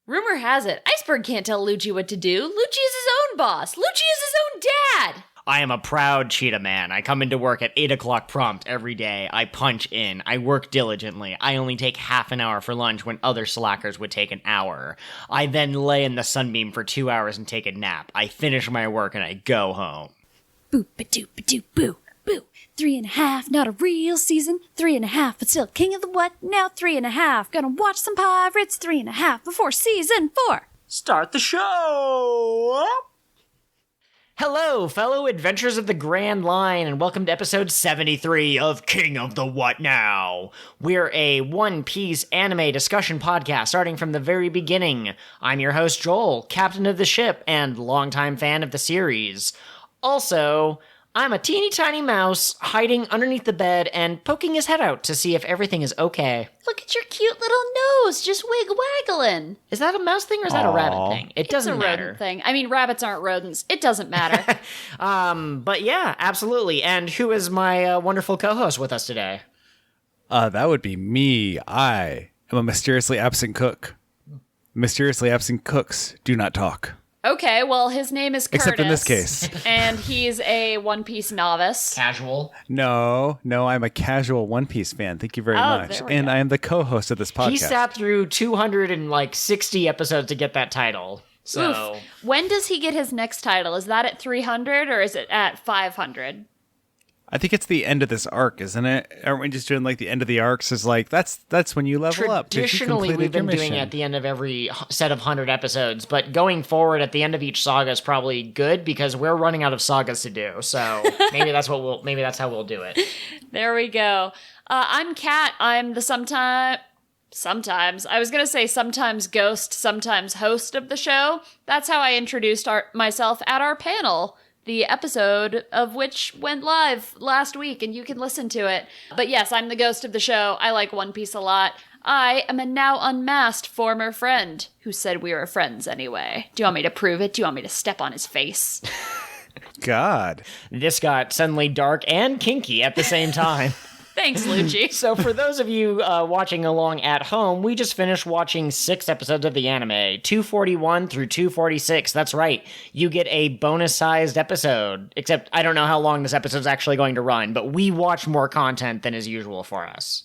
Rumor has it, Iceberg can't tell Lucci what to do. Lucci is his own boss. Lucci is his own dad. I am a proud cheetah man. I come into work at 8 o'clock prompt every day. I punch in. I work diligently. I only take half an hour for lunch when other slackers would take an hour. I then lay in the sunbeam for 2 hours and take a nap. I finish my work and I go home. Boop-a-doop-a-doop-boo. Boo. 3.5, not a real season. 3.5, but still king of the what? Now 3.5. Gonna watch some pirates. 3.5 before season 4. Start the show! Hello, fellow adventurers of the Grand Line, and welcome to episode 73 of King of the What Now. We're a One Piece anime discussion podcast starting from the very beginning. I'm your host, Joel, captain of the ship and longtime fan of the series. Also, I'm a teeny tiny mouse hiding underneath the bed and poking his head out to see if everything is okay. Look at your cute little nose, just waggling. Is that a mouse thing or is that a rabbit thing? It doesn't matter. It's a rodent thing. I mean, rabbits aren't rodents. It doesn't matter. But yeah, absolutely. And who is my wonderful co-host with us today? That would be me. I am a mysteriously absent cook. Mysteriously absent cooks do not talk. Okay, well, his name is Curtis. Except in this case. And he's a One Piece novice. Casual. No, I'm a casual One Piece fan. Thank you very much. And I am the co-host of this podcast. He sat through 260 episodes to get that title. So, Oof. When does he get his next title? Is that at 300 or is it at 500? I think it's the end of this arc, isn't it? Aren't we just doing like the end of the arcs? Is like that's when you level up. Traditionally, we've been doing it at the end of every set of 100 episodes, but going forward, at the end of each saga is probably good because we're running out of sagas to do. So maybe that's how we'll do it. There we go. I'm Kat. I'm the sometimes I was gonna say sometimes ghost, sometimes host of the show. That's how I introduced myself at our panel. The episode of which went live last week, and you can listen to it. But yes, I'm the ghost of the show. I like One Piece a lot. I am a now unmasked former friend who said we were friends anyway. Do you want me to prove it? Do you want me to step on his face? God. This got suddenly dark and kinky at the same time. Thanks, Lucci. So for those of you watching along at home, we just finished watching 6 episodes of the anime, 241 through 246. That's right. You get a bonus-sized episode, except I don't know how long this episode's actually going to run, but we watch more content than is usual for us.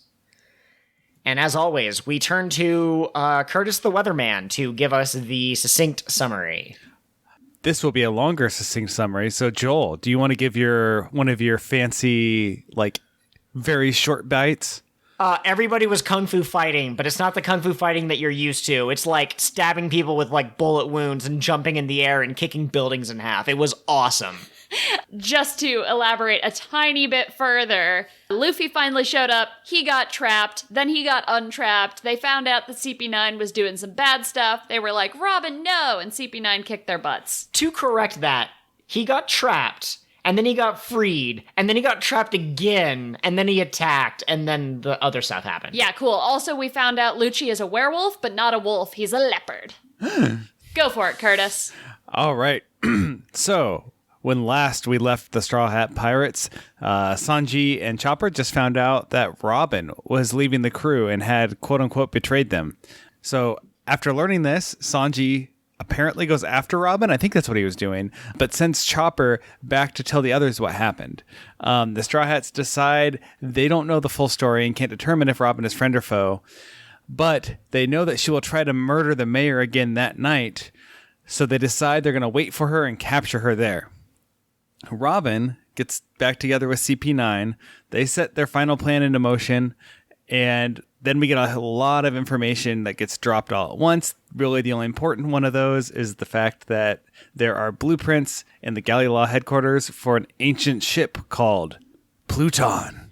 And as always, we turn to Curtis the Weatherman to give us the succinct summary. This will be a longer succinct summary. So Joel, do you want to give one of your fancy, very short bites? Everybody was kung fu fighting, but it's not the kung fu fighting that you're used to. It's like stabbing people with bullet wounds and jumping in the air and kicking buildings in half. It was awesome. Just to elaborate a tiny bit further, Luffy finally showed up, he got trapped, then he got untrapped, they found out that CP9 was doing some bad stuff, they were like, Robin, no, and CP9 kicked their butts. To correct that, he got trapped, and then he got freed, and then he got trapped again, and then he attacked, and then the other stuff happened. Yeah, cool. Also, we found out Lucci is a werewolf, but not a wolf. He's a leopard. Go for it, Curtis. All right. So, when last we left the Straw Hat Pirates, Sanji and Chopper just found out that Robin was leaving the crew and had, quote-unquote, betrayed them. So, after learning this, Sanji apparently goes after Robin. I think that's what he was doing, but sends Chopper back to tell the others what happened. The Straw Hats decide they don't know the full story and can't determine if Robin is friend or foe, but they know that she will try to murder the mayor again that night, so they decide they're going to wait for her and capture her there. Robin gets back together with CP9. They set their final plan into motion, and then we get a lot of information that gets dropped all at once. Really, the only important one of those is the fact that there are blueprints in the Galley Law headquarters for an ancient ship called Pluton.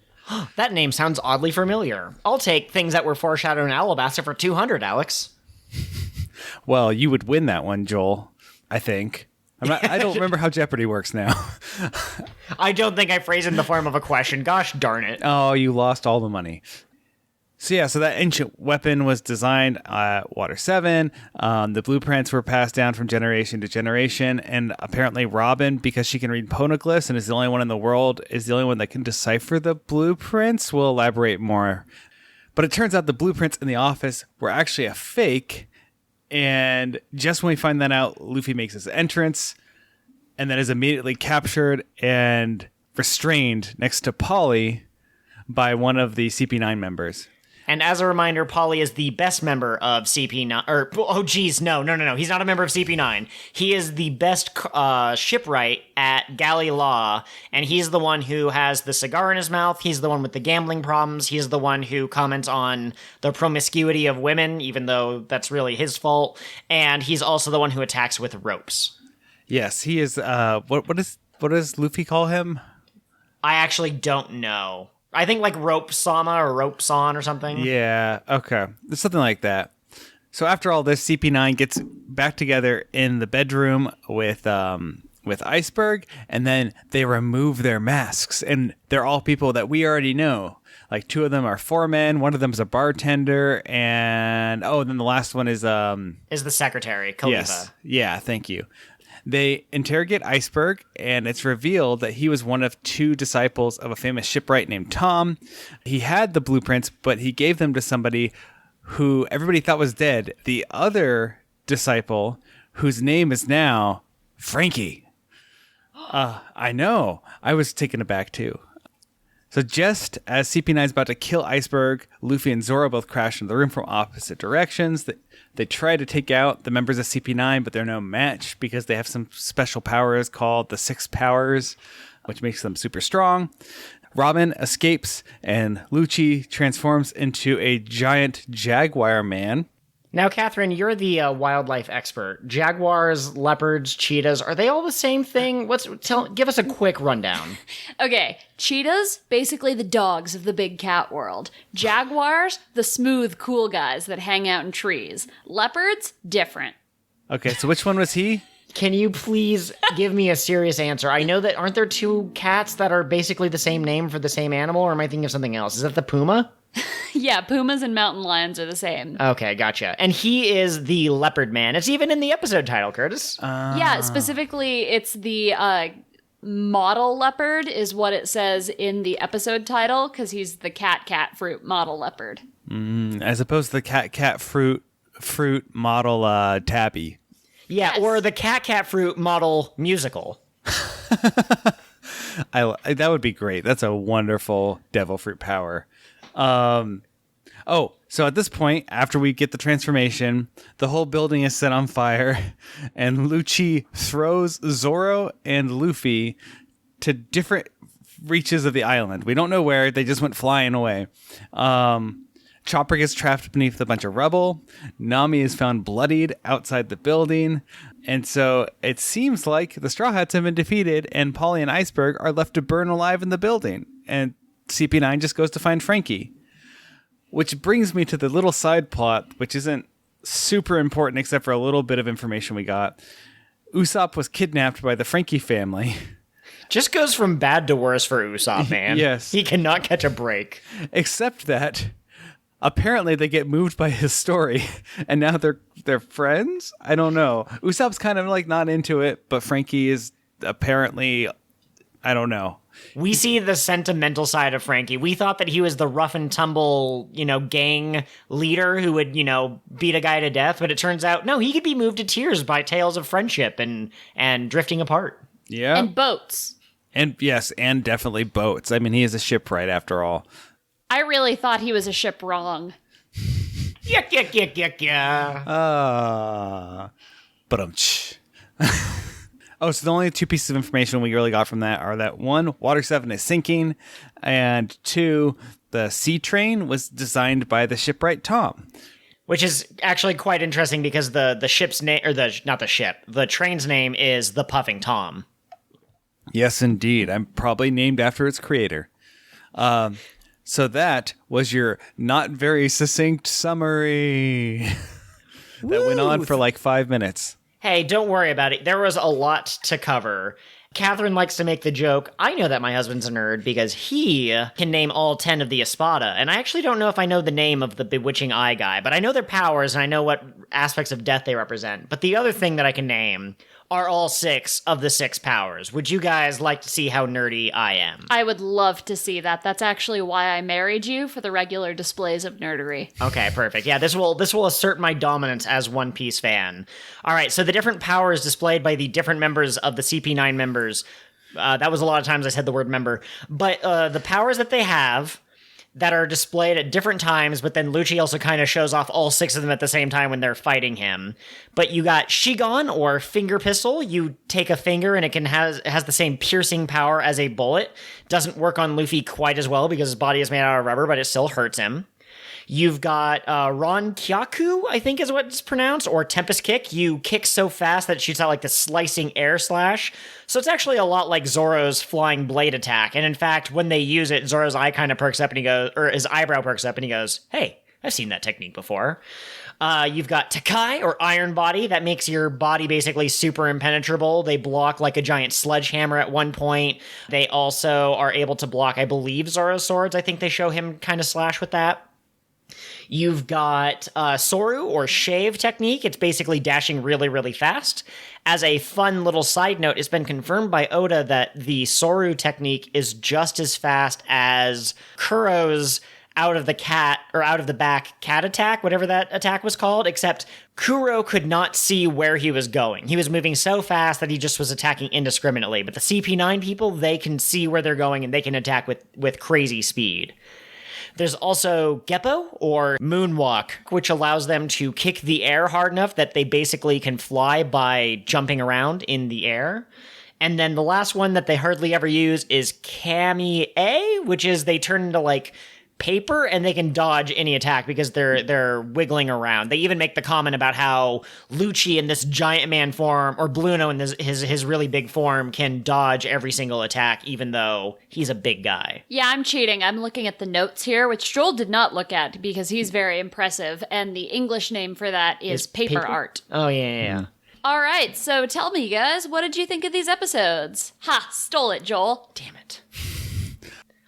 That name sounds oddly familiar. I'll take things that were foreshadowed in Alabasta for 200, Alex. Well, you would win that one, Joel, I think. I don't remember how Jeopardy works now. I don't think I phrased it in the form of a question. Gosh darn it. Oh, you lost all the money. So that ancient weapon was designed at Water 7. The blueprints were passed down from generation to generation, and apparently Robin, because she can read poneglyphs and is the only one in the world, is the only one that can decipher the blueprints. We'll elaborate more. But it turns out the blueprints in the office were actually a fake, And just when we find that out, Luffy makes his entrance and then is immediately captured and restrained next to Polly by one of the CP9 members. And as a reminder, Polly is the best member of CP9. No. He's not a member of CP9. He is the best shipwright at Galley Law, and he's the one who has the cigar in his mouth. He's the one with the gambling problems. He's the one who comments on the promiscuity of women, even though that's really his fault. And he's also the one who attacks with ropes. Yes, he is. What does Luffy call him? I actually don't know. I think like Rope Sama or Rope San or something. Yeah, okay. There's something like that. So after all this, CP9 gets back together in the bedroom with Iceberg, and then they remove their masks, and they're all people that we already know. Like 2 of them are foremen, one of them is a bartender, and then the last one is the secretary, Khalifa. Yes. Yeah, thank you. They interrogate Iceberg, and it's revealed that he was one of 2 disciples of a famous shipwright named Tom. He had the blueprints, but he gave them to somebody who everybody thought was dead. The other disciple, whose name is now Frankie. I know. I was taken aback too. So just as CP9 is about to kill Iceberg, Luffy and Zoro both crash into the room from opposite directions. They try to take out the members of CP9, but they're no match because they have some special powers called the 6 Powers, which makes them super strong. Robin escapes, and Lucci transforms into a giant jaguar man. Now, Catherine, you're the wildlife expert. Jaguars, leopards, cheetahs, are they all the same thing? Give us a quick rundown. Okay, cheetahs, basically the dogs of the big cat world. Jaguars, the smooth, cool guys that hang out in trees. Leopards, different. Okay, so which one was he? Can you please give me a serious answer? I know that aren't there 2 cats that are basically the same name for the same animal, or am I thinking of something else? Is that the puma? Yeah, pumas and mountain lions are the same. Okay, gotcha. And he is the leopard man. It's even in the episode title, Curtis. Yeah, specifically, it's the model leopard is what it says in the episode title, because he's the cat fruit model leopard. As opposed to the cat fruit model tabby. Yeah, Yes. or the cat fruit model musical. That would be great. That's a wonderful devil fruit power. So at this point, after we get the transformation, the whole building is set on fire, and Lucci throws Zoro and Luffy to different reaches of the island. We don't know where. They just went flying away. Chopper gets trapped beneath a bunch of rubble. Nami is found bloodied outside the building. And so it seems like the Straw Hats have been defeated, and Polly and Iceberg are left to burn alive in the building. And CP9 just goes to find Frankie. Which brings me to the little side plot, which isn't super important except for a little bit of information we got. Usopp was kidnapped by the Frankie family. Just goes from bad to worse for Usopp, man. Yes. He cannot catch a break. Except that apparently they get moved by his story, and now they're friends? I don't know. Usopp's kind of like not into it, but Frankie is apparently, I don't know. We see the sentimental side of Frankie. We thought that he was the rough and tumble, gang leader who would, beat a guy to death. But it turns out, no, he could be moved to tears by tales of friendship and drifting apart. Yeah. And boats. And yes, and definitely boats. I mean, he is a shipwright after all. I really thought he was a ship wrong. Yuck. But Oh, so the only 2 pieces of information we really got from that are that 1, Water 7 is sinking, and 2, the sea train was designed by the shipwright Tom. Which is actually quite interesting because the ship's name, or the train's name is the Puffing Tom. Yes, indeed. I'm probably named after its creator. So that was your not very succinct summary that went on for like 5 minutes. Hey, don't worry about it. There was a lot to cover. Catherine likes to make the joke, I know that my husband's a nerd because he can name all 10 of the Espada, and I actually don't know if I know the name of the bewitching eye guy, but I know their powers and I know what aspects of death they represent. But the other thing that I can name are all 6 of the 6 powers. Would you guys like to see how nerdy I am? I would love to see that. That's actually why I married you, for the regular displays of nerdery. Okay, perfect. Yeah, this will assert my dominance as One Piece fan. All right, so the different powers displayed by the different members of the CP9 members. That was a lot of times I said the word member. But the powers that they have that are displayed at different times, but then Lucci also kind of shows off all 6 of them at the same time when they're fighting him. But you got Shigon, or finger pistol. You take a finger and it has the same piercing power as a bullet. Doesn't work on Luffy quite as well because his body is made out of rubber, but it still hurts him. You've got Ronkyaku, I think is what it's pronounced, or Tempest Kick. You kick so fast that it shoots out like the slicing air slash. So it's actually a lot like Zoro's flying blade attack. And in fact, when they use it, Zoro's eye kind of perks up and he goes, or his eyebrow perks up and he goes, hey, I've seen that technique before. You've got Takai, or Iron Body. That makes your body basically super impenetrable. They block like a giant sledgehammer at one point. They also are able to block, I believe, Zoro's swords. I think they show him kind of slash with that. You've got Soru, or Shave Technique. It's basically dashing really, really fast. As a fun little side note, it's been confirmed by Oda that the Soru technique is just as fast as Kuro's out of the back cat attack, whatever that attack was called, except Kuro could not see where he was going. He was moving so fast that he just was attacking indiscriminately. But the CP9 people, they can see where they're going and they can attack with crazy speed. There's also Geppo, or Moonwalk, which allows them to kick the air hard enough that they basically can fly by jumping around in the air. And then the last one that they hardly ever use is Kami-A, which is they turn into like paper and they can dodge any attack because they're wiggling around. They even make the comment about how Lucci in this giant man form, or Bluno in his really big form, can dodge every single attack even though he's a big guy. Yeah, I'm cheating. I'm looking at the notes here, which Joel did not look at because he's very impressive, and the English name for that is paper art. Oh, yeah. All right, so tell me, guys, what did you think of these episodes? Ha, stole it, Joel. Damn it.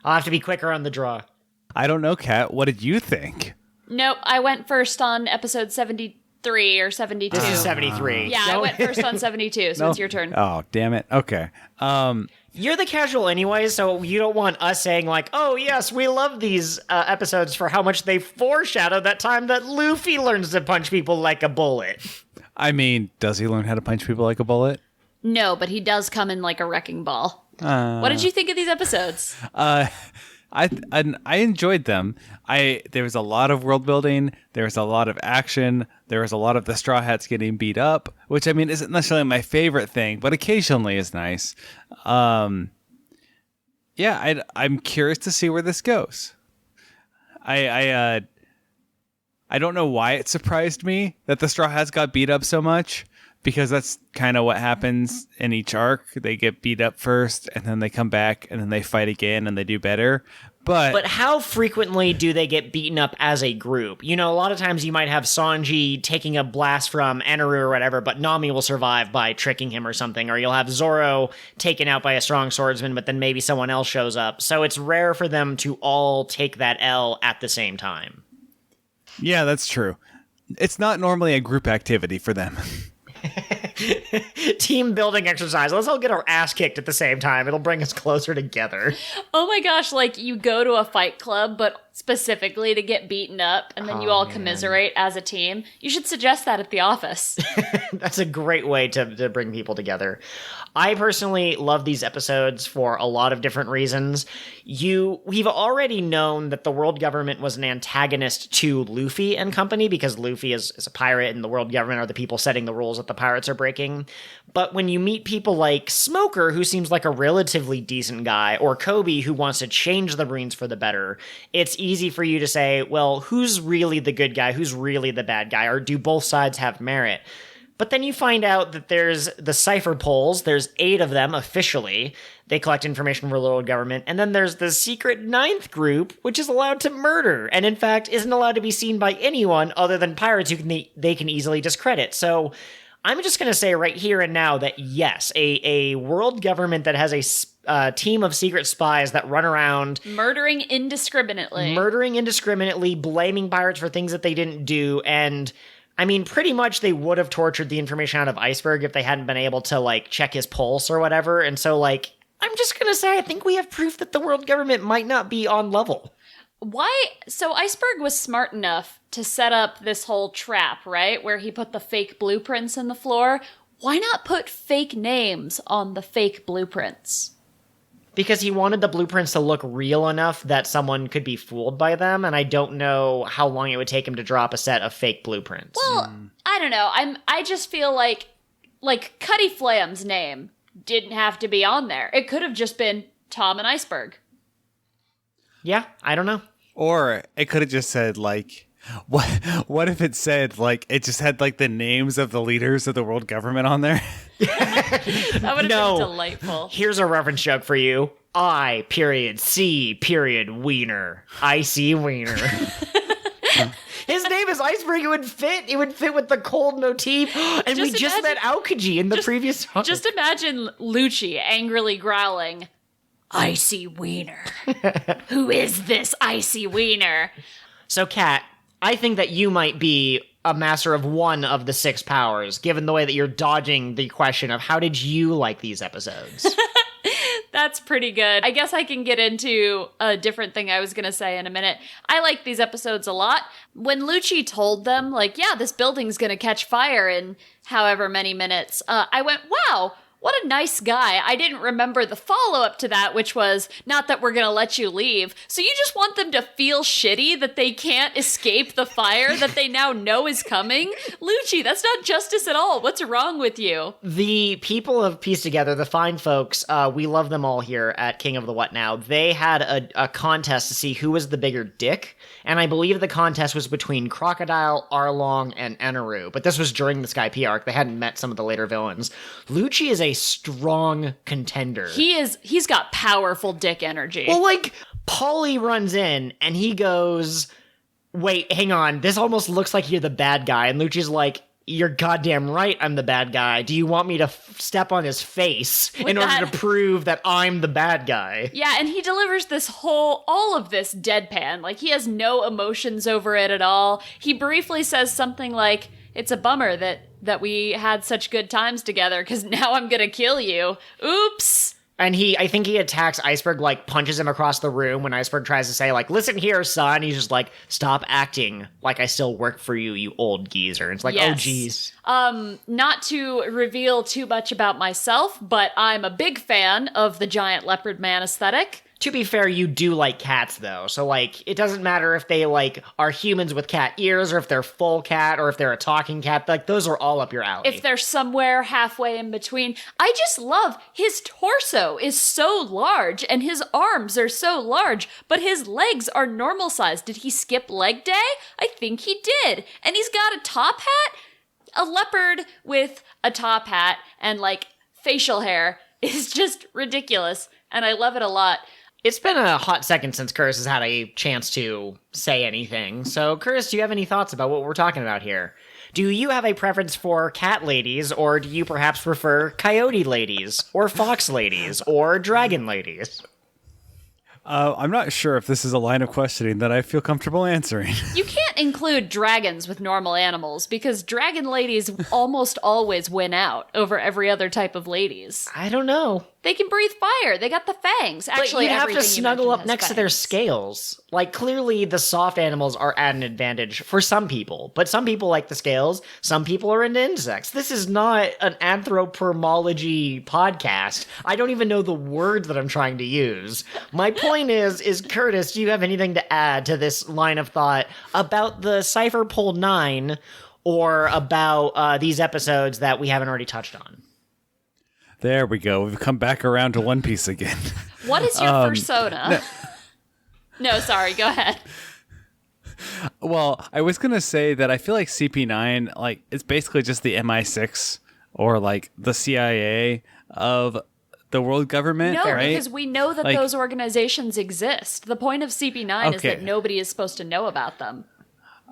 I'll have to be quicker on the draw. I don't know, Kat. What did you think? Nope, I went first on episode 73 or 72. This is 73. Yeah, I went first on 72, so it's your turn. Oh, damn it. Okay. You're the casual anyway, so you don't want us saying like, oh yes, we love these episodes for how much they foreshadow that time that Luffy learns to punch people like a bullet. I mean, does he learn how to punch people like a bullet? No, but he does come in like a wrecking ball. What did you think of these episodes? I enjoyed them. There was a lot of world building. There was a lot of action. There was a lot of the Straw Hats getting beat up, which I mean isn't necessarily my favorite thing, but occasionally is nice. I'm curious to see where this goes. I don't know why it surprised me that the Straw Hats got beat up so much, because that's kind of what happens in each arc. They get beat up first, and then they come back, and then they fight again, and they do better. But how frequently do they get beaten up as a group? You know, a lot of times you might have Sanji taking a blast from Eneru or whatever, but Nami will survive by tricking him or something. Or you'll have Zoro taken out by a strong swordsman, but then maybe someone else shows up. So it's rare for them to all take that L at the same time. Yeah, that's true. It's not normally a group activity for them. Team building exercise. Let's all get our ass kicked at the same time. It'll bring us closer together. Oh my gosh, like you go to a fight club, but specifically to get beaten up, and then you all commiserate as a team. You should suggest that at the office. That's a great way to bring people together. I personally love these episodes for a lot of different reasons. We've already known that the world government was an antagonist to Luffy and company, because Luffy is a pirate and the world government are the people setting the rules that the pirates are breaking. But when you meet people like Smoker, who seems like a relatively decent guy, or Kobe, who wants to change the Marines for the better, it's easy for you to say, well, who's really the good guy? Who's really the bad guy? Or do both sides have merit? But then you find out that there's the Cypher Poles. There's 8 of them officially. They collect information for the world government. And then there's the secret 9th group, which is allowed to murder, and in fact isn't allowed to be seen by anyone other than pirates who they can easily discredit. So I'm just going to say right here and now that yes, a world government that has a team of secret spies that run around Murdering indiscriminately, blaming pirates for things that they didn't do, and I mean, pretty much they would have tortured the information out of Iceberg if they hadn't been able to, like, check his pulse or whatever, and so, like, I'm just gonna say I think we have proof that the world government might not be on level. Why? So Iceberg was smart enough to set up this whole trap, right? Where he put the fake blueprints in the floor. Why not put fake names on the fake blueprints? Because he wanted the blueprints to look real enough that someone could be fooled by them, and I don't know how long it would take him to drop a set of fake blueprints. Well, I don't know. I just feel like Cutty Flam's name didn't have to be on there. It could have just been Tom and Iceberg. Yeah, I don't know. Or it could have just said, like, what if it said, like, it just had, like, the names of the leaders of the world government on there? That would have been delightful. Here's a reference joke for you. I.C.Wiener. I.C. Wiener. His name is Iceberg. It would fit. It would fit with the cold motif. And we just met Aokiji in the previous song. Just imagine Lucci angrily growling, "Icy Wiener. Who is this Icy Wiener?" So, Kat, I think that you might be a master of one of the 6 powers, given the way that you're dodging the question of how did you like these episodes? That's pretty good. I guess I can get into a different thing I was going to say in a minute. I like these episodes a lot. When Lucci told them, like, yeah, this building's going to catch fire in however many minutes, I went, wow, what a nice guy. I didn't remember the follow-up to that, which was, not that we're going to let you leave. So you just want them to feel shitty that they can't escape the fire that they now know is coming? Lucci, that's not justice at all. What's wrong with you? The people of Piece Together, the fine folks, we love them all here at King of the What Now. They had a contest to see who was the bigger dick, and I believe the contest was between Crocodile, Arlong, and Eneru. But this was during the Skype arc. They hadn't met some of the later villains. Lucci is a strong contender. He's got powerful dick energy. Well, like, Paulie runs in, and he goes, wait, hang on, this almost looks like you're the bad guy. And Lucci's like, you're goddamn right I'm the bad guy. Do you want me to step on his face in order to prove that I'm the bad guy? Yeah, and he delivers all of this deadpan. Like, he has no emotions over it at all. He briefly says something like, it's a bummer that we had such good times together, because now I'm gonna kill you. Oops! And I think he attacks Iceberg, like, punches him across the room when Iceberg tries to say, like, listen here, son. He's just like, stop acting like I still work for you, you old geezer. And it's like, yes. Oh, geez. Not to reveal too much about myself, but I'm a big fan of the giant leopard man aesthetic. To be fair, you do like cats, though. So, like, it doesn't matter if they, like, are humans with cat ears, or if they're full cat, or if they're a talking cat. Like, those are all up your alley. If they're somewhere halfway in between. I just love his torso is so large, and his arms are so large, but his legs are normal size. Did he skip leg day? I think he did. And he's got a top hat? A leopard with a top hat and, like, facial hair is just ridiculous, and I love it a lot. It's been a hot second since Curtis has had a chance to say anything. So, Curtis, do you have any thoughts about what we're talking about here? Do you have a preference for cat ladies, or do you perhaps prefer coyote ladies, or fox ladies, or dragon ladies? I'm not sure if this is a line of questioning that I feel comfortable answering. You can't include dragons with normal animals, because dragon ladies almost always win out over every other type of ladies. I don't know. They can breathe fire. They got the fangs. Actually, but you have to snuggle up next to their scales. Like, clearly the soft animals are at an advantage for some people, but some people like the scales. Some people are into insects. This is not an anthropomorphology podcast. I don't even know the words that I'm trying to use. My point is Curtis, do you have anything to add to this line of thought about the Cypher Pole 9 or about these episodes that we haven't already touched on? There we go. We've come back around to One Piece again. What is your persona? No, sorry. Go ahead. Well, I was going to say that I feel like CP9, like, it's basically just the MI6 or, like, the CIA of the world government, no, right? Because we know that those organizations exist. The point of CP9 is that nobody is supposed to know about them.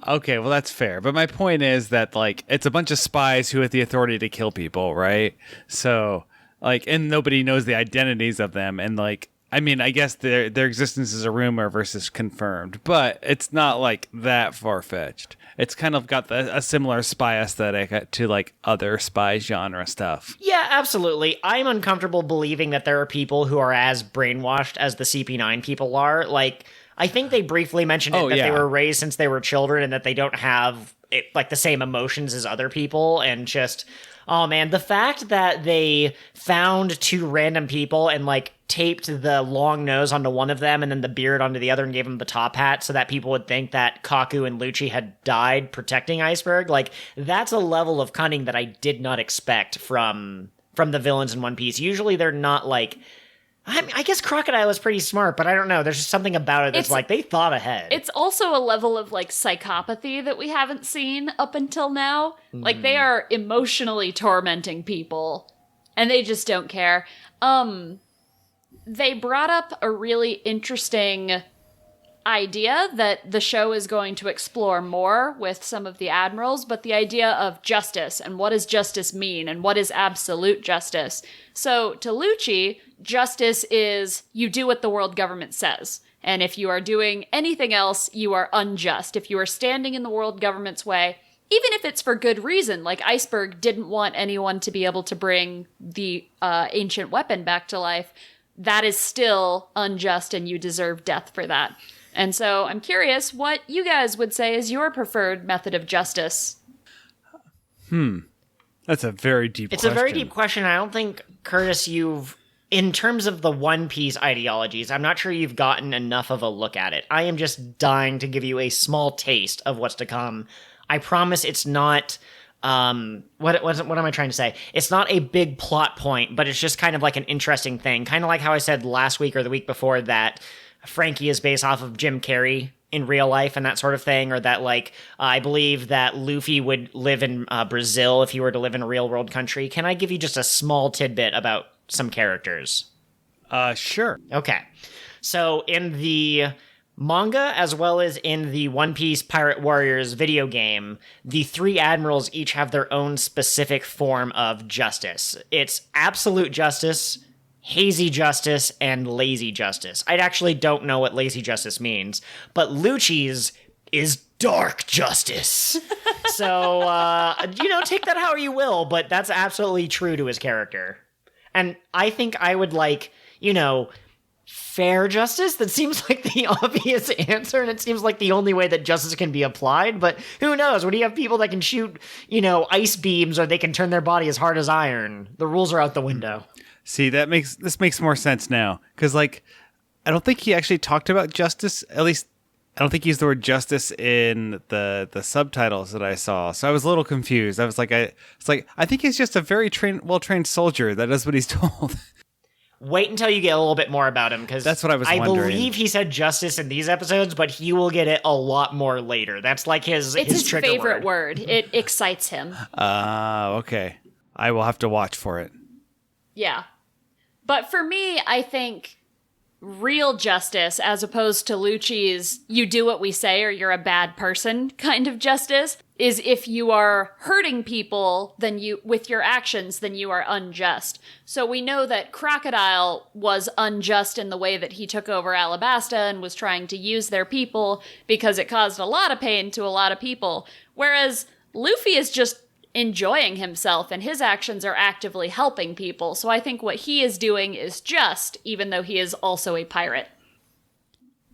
Okay, well that's fair. But my point is that like it's a bunch of spies who have the authority to kill people, right? So like, and nobody knows the identities of them, and like, I mean, I guess their existence is a rumor versus confirmed, but it's not like that far fetched. It's kind of got a similar spy aesthetic to like other spy genre stuff. Yeah, absolutely. I'm uncomfortable believing that there are people who are as brainwashed as the CP9 people are. Like, I think they briefly mentioned it, that they were raised since they were children and that they don't have like the same emotions as other people, and just, oh man, the fact that they found two random people and like taped the long nose onto one of them and then the beard onto the other and gave them the top hat so that people would think that Kaku and Lucci had died protecting Iceberg, like that's a level of cunning that I did not expect from the villains in One Piece. Usually they're not like, I guess Crocodile is pretty smart, but I don't know. There's just something about it that's like they thought ahead. It's also a level of like psychopathy that we haven't seen up until now. Like they are emotionally tormenting people and they just don't care. They brought up a really interesting idea that the show is going to explore more with some of the admirals, but the idea of justice and what does justice mean and what is absolute justice. So to Lucci, justice is you do what the world government says. And if you are doing anything else, you are unjust. If you are standing in the world government's way, even if it's for good reason, like Iceberg didn't want anyone to be able to bring the ancient weapon back to life, that is still unjust and you deserve death for that. And so I'm curious what you guys would say is your preferred method of justice. That's a very deep question. It's a very deep question. I don't think, Curtis, in terms of the One Piece ideologies, I'm not sure you've gotten enough of a look at it. I am just dying to give you a small taste of what's to come. I promise it's not, what am I trying to say? It's not a big plot point, but it's just kind of like an interesting thing. Kind of like how I said last week or the week before that Frankie is based off of Jim Carrey in real life and that sort of thing, or that like I believe that Luffy would live in Brazil if he were to live in a real world country. Can I give you just a small tidbit about some characters? Sure. Okay. So in the manga, as well as in the One Piece Pirate Warriors video game, the three admirals each have their own specific form of justice. It's absolute justice, hazy justice, and lazy justice. I actually don't know what lazy justice means, but Lucci's is dark justice. So, take that how you will, but that's absolutely true to his character. And I think I would like, fair justice. That seems like the obvious answer, and it seems like the only way that justice can be applied, but who knows? When you have people that can shoot, ice beams, or they can turn their body as hard as iron, the rules are out the window. See, this makes more sense now, because like I don't think he actually talked about justice. At least I don't think he used the word justice in the subtitles that I saw. So I was a little confused. I think he's just a very well-trained soldier that does what he's told. Wait until you get a little bit more about him, because that's what I was wondering. I believe he said justice in these episodes, but he will get it a lot more later. That's like his trigger favorite word. It excites him. Okay. I will have to watch for it. Yeah. But for me, I think real justice, as opposed to Lucci's you do what we say or you're a bad person kind of justice, is if you are hurting people with your actions, then you are unjust. So we know that Crocodile was unjust in the way that he took over Alabasta and was trying to use their people because it caused a lot of pain to a lot of people. Whereas Luffy is just enjoying himself and his actions are actively helping people. So I think what he is doing is just, even though he is also a pirate.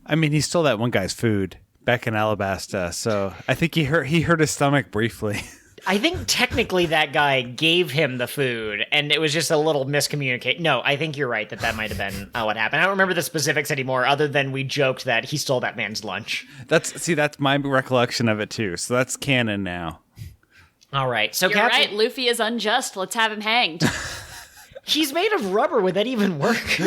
I mean, he stole that one guy's food back in Alabasta, so I think he hurt his stomach briefly. I think technically that guy gave him the food, and it was just a little miscommunication. No, I think you're right that might have been what happened. I don't remember the specifics anymore, other than we joked that he stole that man's lunch. That's my recollection of it too, so that's canon now. All right, so you're right, Luffy is unjust. Let's have him hanged. He's made of rubber. Would that even work?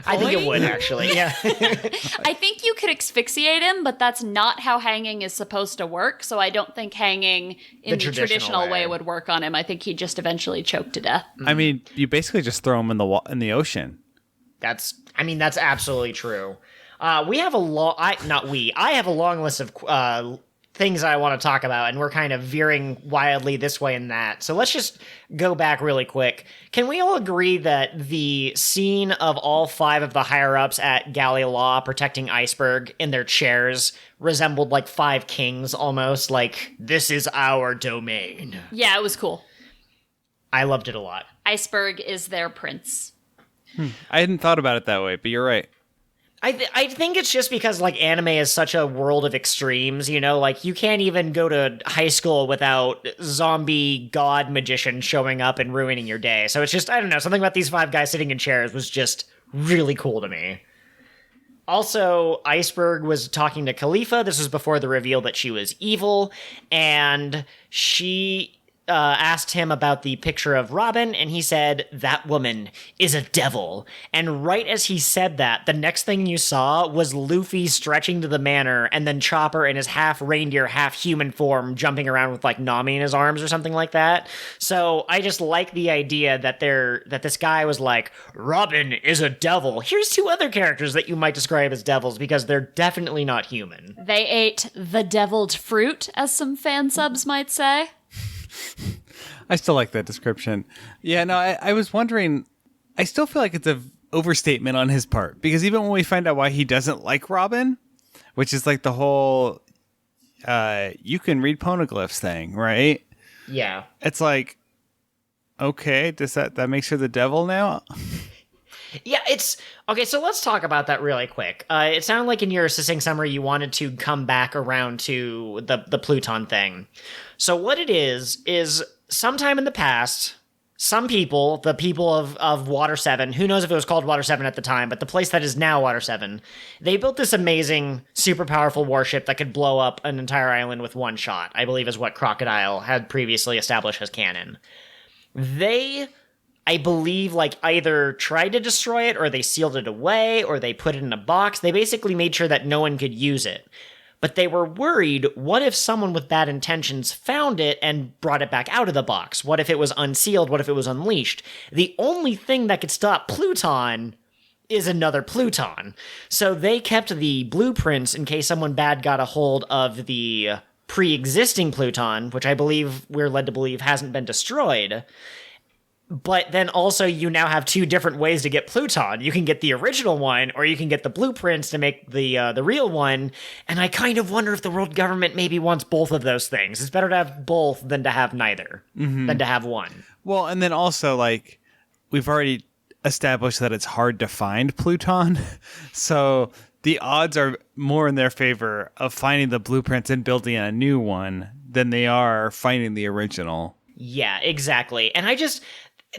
I think it would, actually. Yeah. I think you could asphyxiate him, but that's not how hanging is supposed to work. So I don't think hanging in the traditional way would work on him. I think he'd just eventually choke to death. I mean, you basically just throw him in the ocean. That's absolutely true. I have a long list of things I want to talk about, and we're kind of veering wildly this way and that. So let's just go back really quick. Can we all agree that the scene of all 5 of the higher-ups at Galley Law protecting Iceberg in their chairs resembled like 5 kings almost? Like, this is our domain. Yeah, it was cool. I loved it a lot. Iceberg is their prince. I hadn't thought about it that way, but you're right. I think it's just because, like, anime is such a world of extremes, you know? Like, you can't even go to high school without zombie god magician showing up and ruining your day. So it's just, I don't know, something about these 5 guys sitting in chairs was just really cool to me. Also, Iceberg was talking to Khalifa. This was before the reveal that she was evil, and she asked him about the picture of Robin, and he said, "That woman is a devil." And right as he said that, the next thing you saw was Luffy stretching to the manor, and then Chopper in his half-reindeer, half-human form jumping around with, like, Nami in his arms or something like that. So I just like the idea that this guy was like, "Robin is a devil. Here's 2 other characters that you might describe as devils, because they're definitely not human." They ate the deviled fruit, as some fan subs might say. I still like that description. Yeah, no, I was wondering, I still feel like it's a overstatement on his part, because even when we find out why he doesn't like Robin, which is like the whole you can read poneglyphs thing, right? Yeah. It's like, okay, does that makes her the devil now? Yeah, it's... Okay, so let's talk about that really quick. It sounded like in your succinct summary you wanted to come back around to the Pluton thing. So what it is sometime in the past, some people, the people of Water 7, who knows if it was called Water 7 at the time, but the place that is now Water 7, they built this amazing, super powerful warship that could blow up an entire island with one shot, I believe is what Crocodile had previously established as canon. They... I believe, like, either tried to destroy it, or they sealed it away, or they put it in a box. They basically made sure that no one could use it. But they were worried, what if someone with bad intentions found it and brought it back out of the box? What if it was unsealed? What if it was unleashed? The only thing that could stop Pluton is another Pluton. So they kept the blueprints in case someone bad got a hold of the pre-existing Pluton, which I believe we're led to believe hasn't been destroyed. But then also you now have 2 different ways to get Pluton. You can get the original one, or you can get the blueprints to make the real one. And I kind of wonder if the world government maybe wants both of those things. It's better to have both than to have neither, than to have one. Well, and then also, like, we've already established that it's hard to find Pluton. So the odds are more in their favor of finding the blueprints and building a new one than they are finding the original. Yeah, exactly. And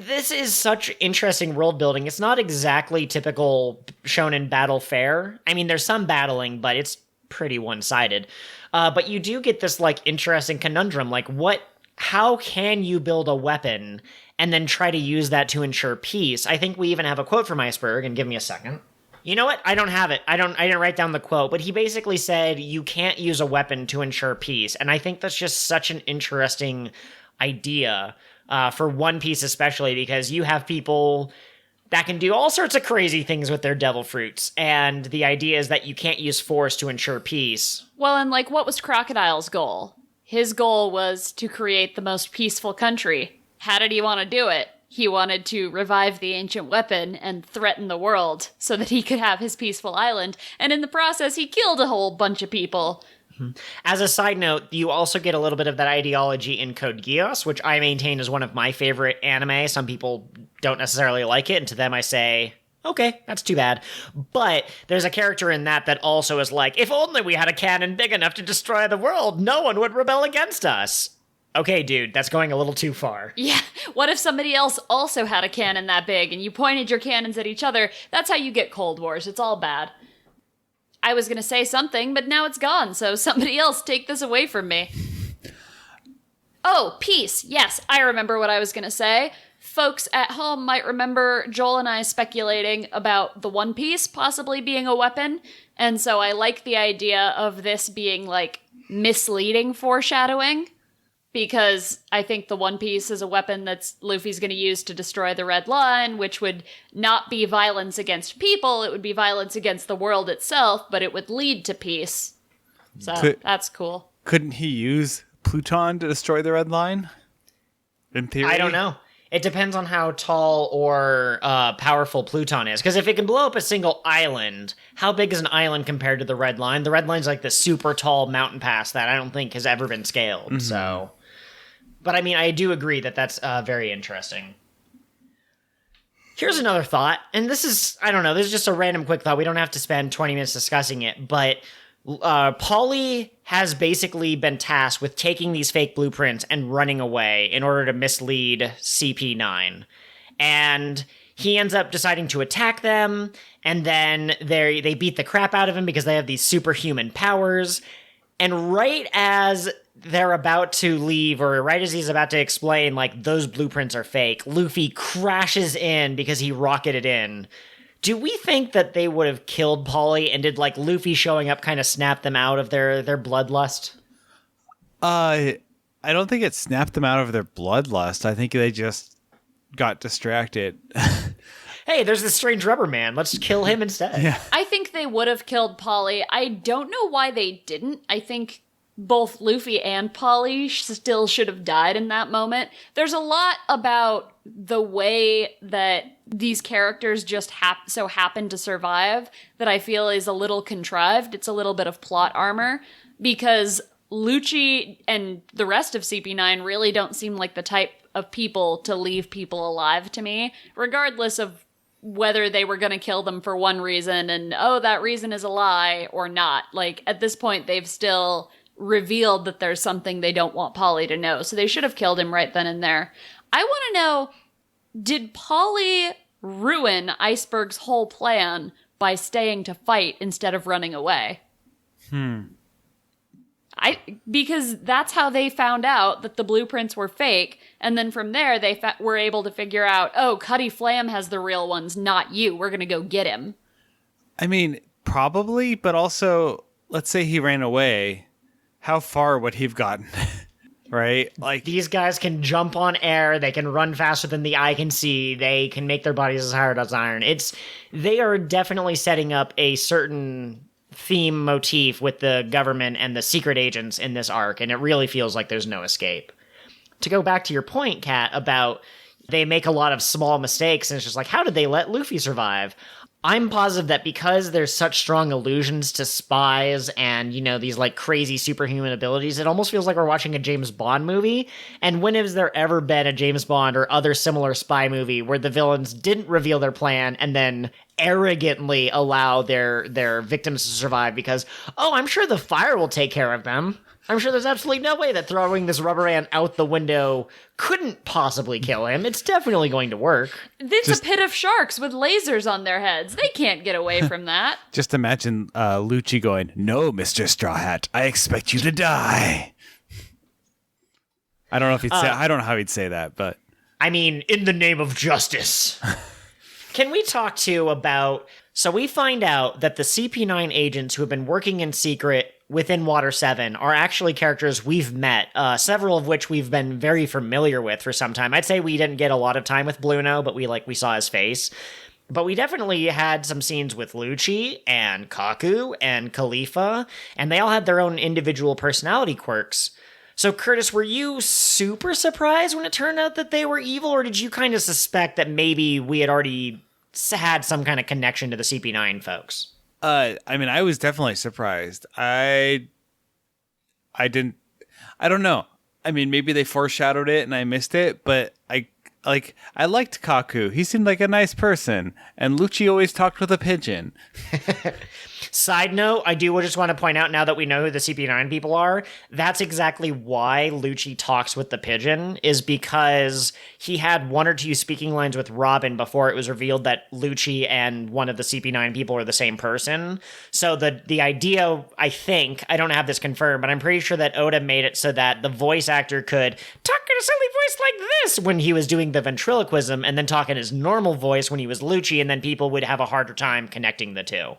this is such interesting world building. It's not exactly typical shonen battle fare. I mean, there's some battling, but it's pretty one-sided. But you do get this, like, interesting conundrum. Like, how can you build a weapon and then try to use that to ensure peace? I think we even have a quote from Iceberg, and give me a second. You know what? I don't have it. I didn't write down the quote, but he basically said, you can't use a weapon to ensure peace. And I think that's just such an interesting idea. For One Piece especially, because you have people that can do all sorts of crazy things with their devil fruits, and the idea is that you can't use force to ensure peace. Well, and, like, what was Crocodile's goal? His goal was to create the most peaceful country. How did he want to do it? He wanted to revive the ancient weapon and threaten the world so that he could have his peaceful island, and in the process he killed a whole bunch of people. As a side note, you also get a little bit of that ideology in Code Geass, which I maintain is one of my favorite anime. Some people don't necessarily like it, and to them I say, okay, that's too bad. But there's a character in that also is like, if only we had a cannon big enough to destroy the world, no one would rebel against us. Okay, dude, that's going a little too far. Yeah, what if somebody else also had a cannon that big, and you pointed your cannons at each other? That's how you get Cold Wars. It's all bad. I was going to say something, but now it's gone, so somebody else take this away from me. Oh, peace. Yes, I remember what I was going to say. Folks at home might remember Joel and I speculating about the One Piece possibly being a weapon, and so I like the idea of this being, like, misleading foreshadowing, because I think the One Piece is a weapon that's Luffy's going to use to destroy the Red Line, which would not be violence against people, it would be violence against the world itself, but it would lead to peace. So that's cool. couldn't he use Pluton to destroy the Red Line? In theory? I don't know. It depends on how tall or powerful Pluton is. Because if it can blow up a single island, how big is an island compared to the Red Line? The Red Line's like the super tall mountain pass that I don't think has ever been scaled. Mm-hmm. So, but I mean, I do agree that that's very interesting. Here's another thought, and this is, I don't know, this is just a random quick thought. We don't have to spend 20 minutes discussing it, but Polly has basically been tasked with taking these fake blueprints and running away in order to mislead CP9. And he ends up deciding to attack them, and then they beat the crap out of him because they have these superhuman powers. And right as they're about to leave, or right as he's about to explain, like, those blueprints are fake, Luffy crashes in because he rocketed in. Do we think that they would have killed Polly, and did, like, Luffy showing up kind of snap them out of their bloodlust? I don't think it snapped them out of their bloodlust. I think they just got distracted. Hey, there's this strange rubber man. Let's kill him instead. Yeah. I think they would have killed Polly. I don't know why they didn't. I think both Luffy and Polly still should have died in that moment. There's a lot about the way that these characters just so happen to survive that I feel is a little contrived. It's a little bit of plot armor, because Lucci and the rest of CP9 really don't seem like the type of people to leave people alive to me, regardless of whether they were going to kill them for one reason and, oh, that reason is a lie, or not. Like, at this point, they've still revealed that there's something they don't want Polly to know, so they should have killed him right then and there. I want to know, did Polly ruin Iceberg's whole plan by staying to fight instead of running away? Because that's how they found out that the blueprints were fake, and then from there they were able to figure out, oh, Cutty Flam has the real ones, not you. We're gonna go get him. I mean, probably, but also, let's say he ran away. How far would he have gotten? Right? Like, these guys can jump on air, they can run faster than the eye can see, they can make their bodies as hard as iron. They are definitely setting up a certain theme motif with the government and the secret agents in this arc, and it really feels like there's no escape. To go back to your point, Kat, about they make a lot of small mistakes, and it's just like, how did they let Luffy survive? I'm positive that because there's such strong allusions to spies and, you know, these like crazy superhuman abilities, it almost feels like we're watching a James Bond movie. And when has there ever been a James Bond or other similar spy movie where the villains didn't reveal their plan and then arrogantly allow their victims to survive because, oh, I'm sure the fire will take care of them. I'm sure there's absolutely no way that throwing this rubber man out the window couldn't possibly kill him. It's definitely going to work. It's a pit of sharks with lasers on their heads. They can't get away from that. Just imagine Lucci going, "No, Mr. Straw Hat, I expect you to die." I don't know if he'd say. I don't know how he'd say that, but I mean, in the name of justice. Can we talk too about? So we find out that the CP9 agents who have been working in secret within Water 7 are actually characters we've met, several of which we've been very familiar with for some time. I'd say we didn't get a lot of time with Bluno, but we saw his face. But we definitely had some scenes with Lucci and Kaku and Khalifa, and they all had their own individual personality quirks. So Curtis, were you super surprised when it turned out that they were evil, or did you kind of suspect that maybe we had already had some kind of connection to the CP9 folks? I mean, I was definitely surprised. I don't know. I mean, maybe they foreshadowed it and I missed it, but I liked Kaku. He seemed like a nice person, and Lucci always talked with a pigeon. Side note, I do just want to point out, now that we know who the CP9 people are, that's exactly why Lucci talks with the pigeon, is because he had one or two speaking lines with Robin before it was revealed that Lucci and one of the CP9 people are the same person. So the idea, I think, I don't have this confirmed, but I'm pretty sure that Oda made it so that the voice actor could talk in a silly voice like this when he was doing the ventriloquism, and then talk in his normal voice when he was Lucci, and then people would have a harder time connecting the two.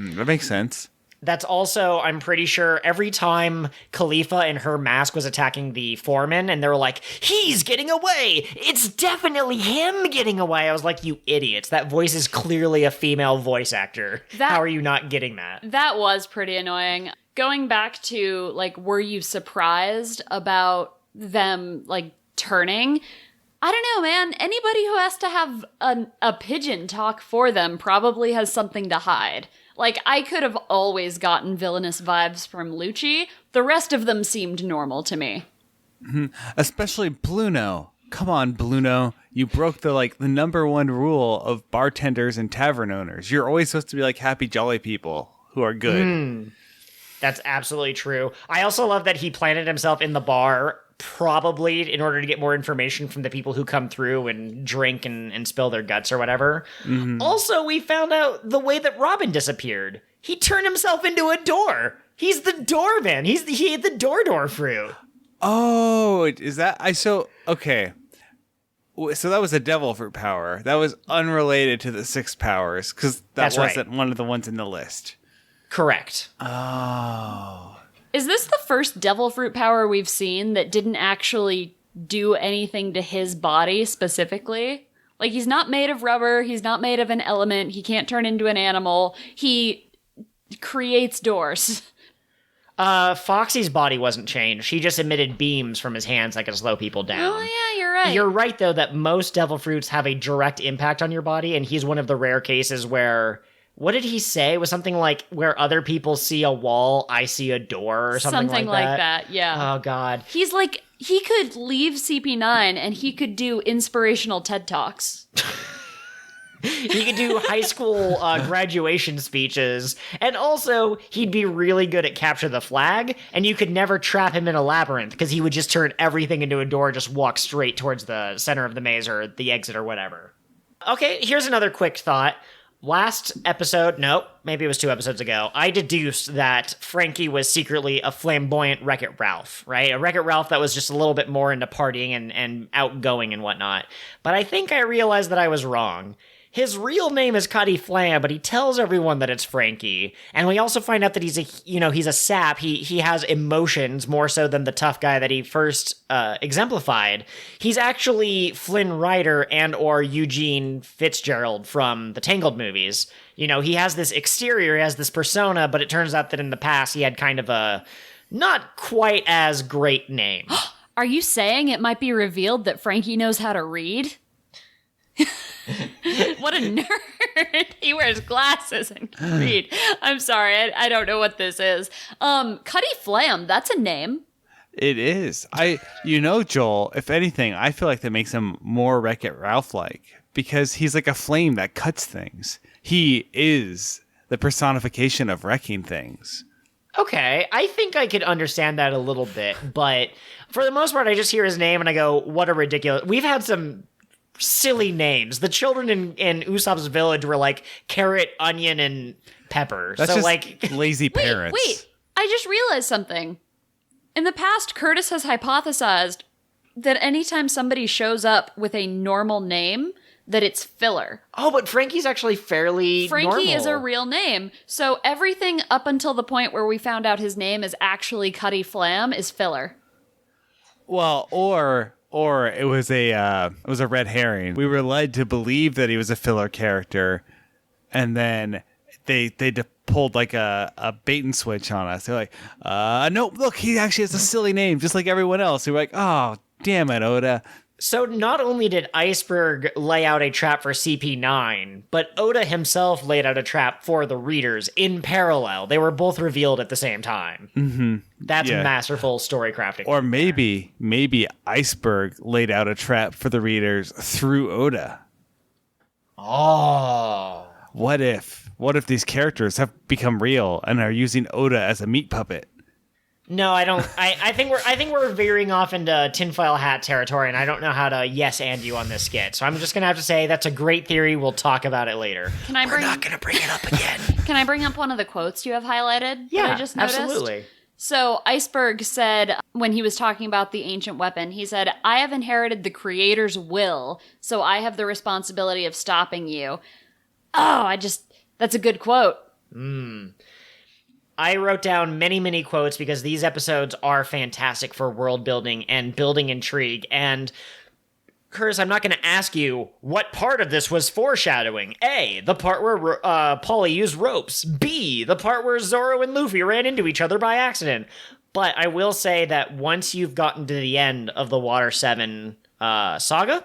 That makes sense. That's also, I'm pretty sure, every time Khalifa and her mask was attacking the foreman, and they were like, he's getting away! It's definitely him getting away! I was like, you idiots. That voice is clearly a female voice actor. How are you not getting that? That was pretty annoying. going back to, like, were you surprised about them, like, turning? I don't know, man. Anybody who has to have a pigeon talk for them probably has something to hide. Like, I could have always gotten villainous vibes from Lucci. The rest of them seemed normal to me. Especially Bluno. Come on, Bluno. You broke the number one rule of bartenders and tavern owners. You're always supposed to be like happy, jolly people who are good. That's absolutely true. I also love that he planted himself in the bar, probably in order to get more information from the people who come through and drink and spill their guts or whatever. Also, we found out the way that Robin disappeared. He turned himself into a door. He's the doorman. He ate the door fruit. Oh, is that okay. So that was a devil fruit power. That was unrelated to the 6 powers because that wasn't one of the ones in the list. Correct. Oh. Is this the first devil fruit power we've seen that didn't actually do anything to his body specifically? Like, he's not made of rubber, he's not made of an element, he can't turn into an animal, he creates doors. Foxy's body wasn't changed. He just emitted beams from his hands that could slow people down. Oh, yeah, you're right. You're right, though, that most devil fruits have a direct impact on your body, and he's one of the rare cases where... What did he say? It was something like, where other people see a wall, I see a door, or something like that. Something like that, yeah. Oh, God. He's like, he could leave CP9 and he could do inspirational TED Talks. He could do high school graduation speeches, and also he'd be really good at capture the flag, and you could never trap him in a labyrinth, because he would just turn everything into a door, just walk straight towards the center of the maze or the exit or whatever. Okay, here's another quick thought. Last episode, maybe it was 2 episodes ago, I deduced that Frankie was secretly a flamboyant Wreck-It Ralph, right? A Wreck-It Ralph that was just a little bit more into partying and outgoing and whatnot. But I think I realized that I was wrong. His real name is Cuddy Flam, but he tells everyone that it's Frankie. And we also find out that he's a sap. He has emotions more so than the tough guy that he first exemplified. He's actually Flynn Rider and or Eugene Fitzgerald from the Tangled movies. You know, he has this exterior, he has this persona, but it turns out that in the past he had kind of a not quite as great name. Are you saying it might be revealed that Frankie knows how to read? What a nerd. He wears glasses and can read. I'm sorry, I don't know what this is. Cuddy Flam, that's a name. It is. Joel, if anything, I feel like that makes him more Wreck-It Ralph-like because he's like a flame that cuts things. He is the personification of wrecking things. Okay, I think I could understand that a little bit, but for the most part, I just hear his name and I go, what a ridiculous... We've had some silly names. The children in Usopp's village were like carrot, onion, and pepper. That's so just like lazy parents. Wait, I just realized something. In the past, Curtis has hypothesized that anytime somebody shows up with a normal name, that it's filler. Oh, but Frankie's actually fairly Frankie normal. is a real name. So everything up until the point where we found out his name is actually Cuddy Flam is filler. Well, or it was a red herring. We were led to believe that he was a filler character, and then they pulled like a bait and switch on us. They're like, no, look, he actually has a silly name, just like everyone else. We're like, oh, damn it, Oda. So not only did Iceberg lay out a trap for CP9, but Oda himself laid out a trap for the readers in parallel. They were both revealed at the same time. Mm-hmm. That's masterful story crafting. Or maybe Iceberg laid out a trap for the readers through Oda. Oh. What if these characters have become real and are using Oda as a meat puppet? No, I don't. I think we're veering off into tinfoil hat territory, and I don't know how to yes and you on this skit. So I'm just gonna have to say that's a great theory. We'll talk about it later. We're not gonna bring it up again. Can I bring up one of the quotes you have highlighted? Yeah, that I just noticed? Absolutely. So Iceberg said, when he was talking about the ancient weapon, he said, "I have inherited the creator's will, so I have the responsibility of stopping you." Oh, that's a good quote. I wrote down many, many quotes because these episodes are fantastic for world building and building intrigue. And Curtis, I'm not going to ask you what part of this was foreshadowing. A, the part where Paulie used ropes. B, the part where Zoro and Luffy ran into each other by accident. But I will say that once you've gotten to the end of the Water 7 saga,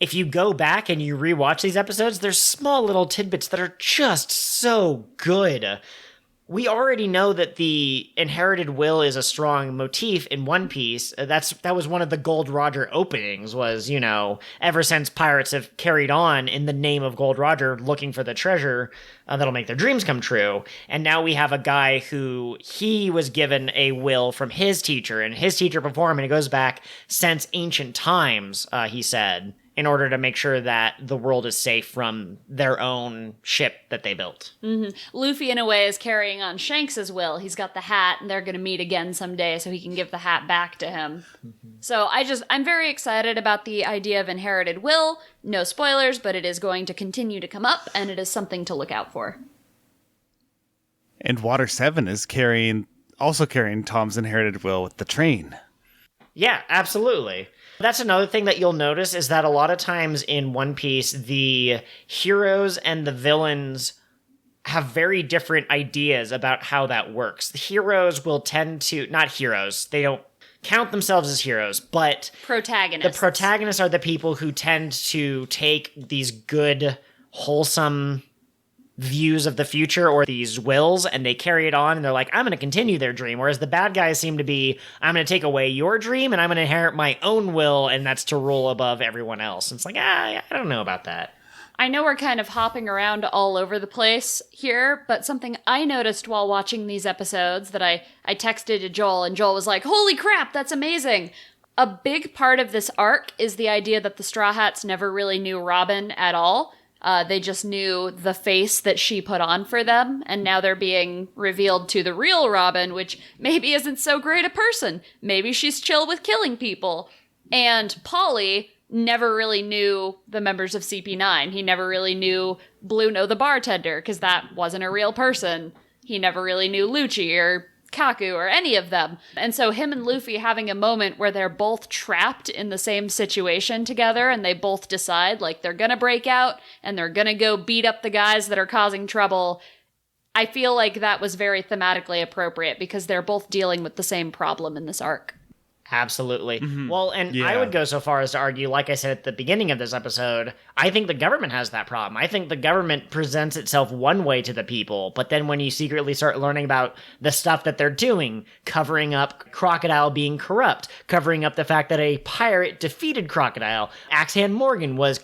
if you go back and you rewatch these episodes, there's small little tidbits that are just so good. We already know that the inherited will is a strong motif in One Piece. That was one of the Gold Roger openings, was, ever since pirates have carried on in the name of Gold Roger looking for the treasure that'll make their dreams come true. And now we have a guy who he was given a will from his teacher, and his teacher before him, and it goes back since ancient times, he said, in order to make sure that the world is safe from their own ship that they built. Mm-hmm. Luffy, in a way, is carrying on Shanks' will. He's got the hat, and they're going to meet again someday, so he can give the hat back to him. Mm-hmm. So I'm very excited about the idea of inherited will. No spoilers, but it is going to continue to come up, and it is something to look out for. And Water 7 is also carrying Tom's inherited will with the train. Yeah, absolutely. That's another thing that you'll notice is that a lot of times in One Piece, the heroes and the villains have very different ideas about how that works. The heroes will tend to, not heroes, they don't count themselves as heroes, but protagonists. The protagonists are the people who tend to take these good, wholesome views of the future or these wills, and they carry it on, and they're like, I'm going to continue their dream. Whereas the bad guys seem to be, I'm going to take away your dream, and I'm going to inherit my own will, and that's to rule above everyone else. And it's like, I don't know about that. I know we're kind of hopping around all over the place here, but something I noticed while watching these episodes that I texted to Joel, and Joel was like, holy crap, that's amazing. A big part of this arc is the idea that the Straw Hats never really knew Robin at all. They just knew the face that she put on for them, and now they're being revealed to the real Robin, which maybe isn't so great a person. Maybe she's chill with killing people. And Paulie never really knew the members of CP9. He never really knew Bluno the bartender, because that wasn't a real person. He never really knew Lucci or Kaku or any of them. And so him and Luffy having a moment where they're both trapped in the same situation together, and they both decide, like, they're gonna break out and they're gonna go beat up the guys that are causing trouble. I feel like that was very thematically appropriate because they're both dealing with the same problem in this arc. Absolutely. Mm-hmm. Well, and yeah. I would go so far as to argue, like I said at the beginning of this episode, I think the government has that problem. I think the government presents itself one way to the people, but then when you secretly start learning about the stuff that they're doing, covering up Crocodile being corrupt, covering up the fact that a pirate defeated Crocodile, Axehand Morgan was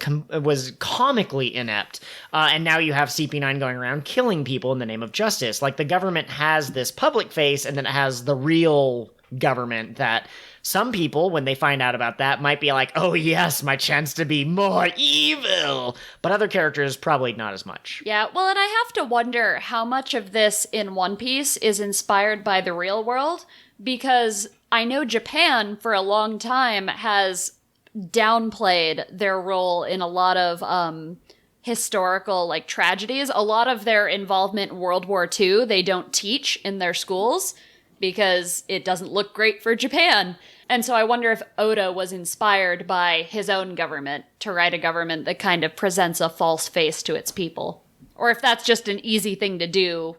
comically inept, and now you have CP9 going around killing people in the name of justice. Like, the government has this public face, and then it has the real government that some people, when they find out about that, might be like, oh yes, my chance to be more evil. But other characters, probably not as much. Yeah, well, and I have to wonder how much of this in One Piece is inspired by the real world, because I know Japan, for a long time, has downplayed their role in a lot of historical, tragedies. A lot of their involvement in World War II, they don't teach in their schools, because it doesn't look great for Japan. And so I wonder if Oda was inspired by his own government to write a government that kind of presents a false face to its people. Or if that's just an easy thing to do,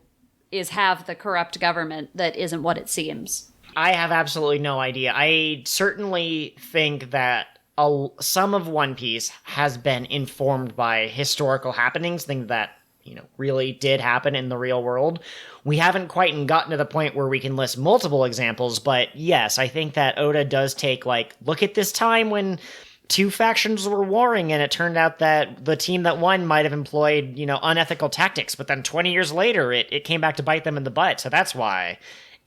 is have the corrupt government that isn't what it seems. I have absolutely no idea. I certainly think that some of One Piece has been informed by historical happenings, things that really did happen in the real world. We haven't quite gotten to the point where we can list multiple examples, but yes, I think that Oda does take, look at this time when two factions were warring, and it turned out that the team that won might have employed, unethical tactics, but then 20 years later, it came back to bite them in the butt, so that's why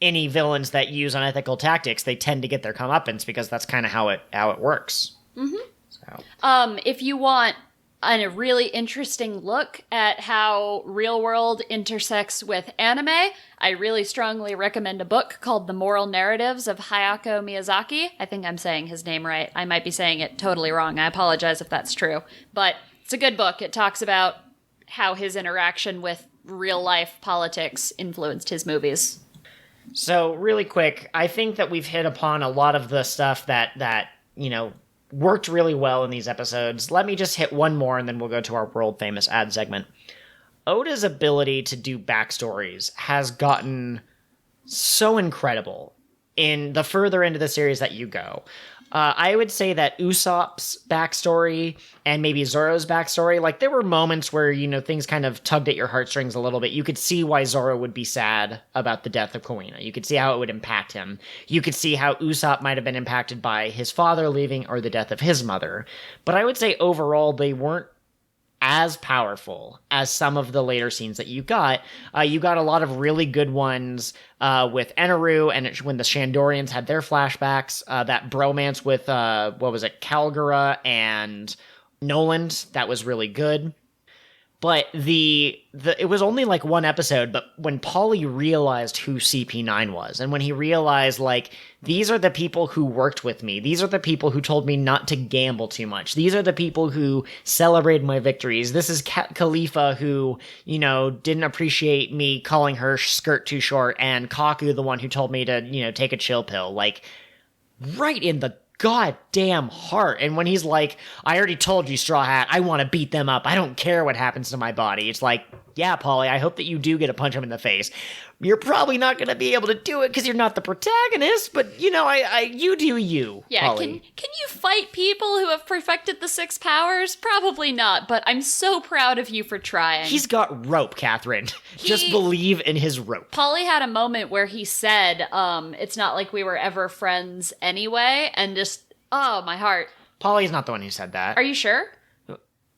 any villains that use unethical tactics, they tend to get their comeuppance, because that's kind of how it works. Mm-hmm. So. If you want a really interesting look at how real world intersects with anime, I really strongly recommend a book called The Moral Narratives of Hayao Miyazaki. I think I'm saying his name right. I might be saying it totally wrong. I apologize if that's true. But it's a good book. It talks about how his interaction with real life politics influenced his movies. So, really quick, I think that we've hit upon a lot of the stuff that worked really well in these episodes. Let me just hit one more and then we'll go to our world famous ad segment. Oda's ability to do backstories has gotten so incredible in the further into the series that you go. I would say that Usopp's backstory and maybe Zoro's backstory, like there were moments where, things kind of tugged at your heartstrings a little bit. You could see why Zoro would be sad about the death of Kuina. You could see how it would impact him. You could see how Usopp might have been impacted by his father leaving or the death of his mother. But I would say overall, they weren't as powerful as some of the later scenes that you got. You got a lot of really good ones with Eneru, and when the Shandorians had their flashbacks, that bromance with, Kalgara and Noland, that was really good. But it was only like one episode, but when Paulie realized who CP9 was, and when he realized, like, these are the people who worked with me, these are the people who told me not to gamble too much, these are the people who celebrated my victories, this is Khalifa who, didn't appreciate me calling her skirt too short, and Kaku, the one who told me to, take a chill pill, like, right in the goddamn heart. And when he's like, I already told you, Straw Hat, I want to beat them up. I don't care what happens to my body. It's like, yeah, Paulie, I hope that you do get to punch him in the face. You're probably not going to be able to do it because you're not the protagonist, but, you do you, Yeah, Paulie. can you fight people who have perfected the 6 powers? Probably not, but I'm so proud of you for trying. He's got rope, Catherine. Just believe in his rope. Paulie had a moment where he said, it's not like we were ever friends anyway, and just, oh, my heart. Paulie's not the one who said that. Are you sure?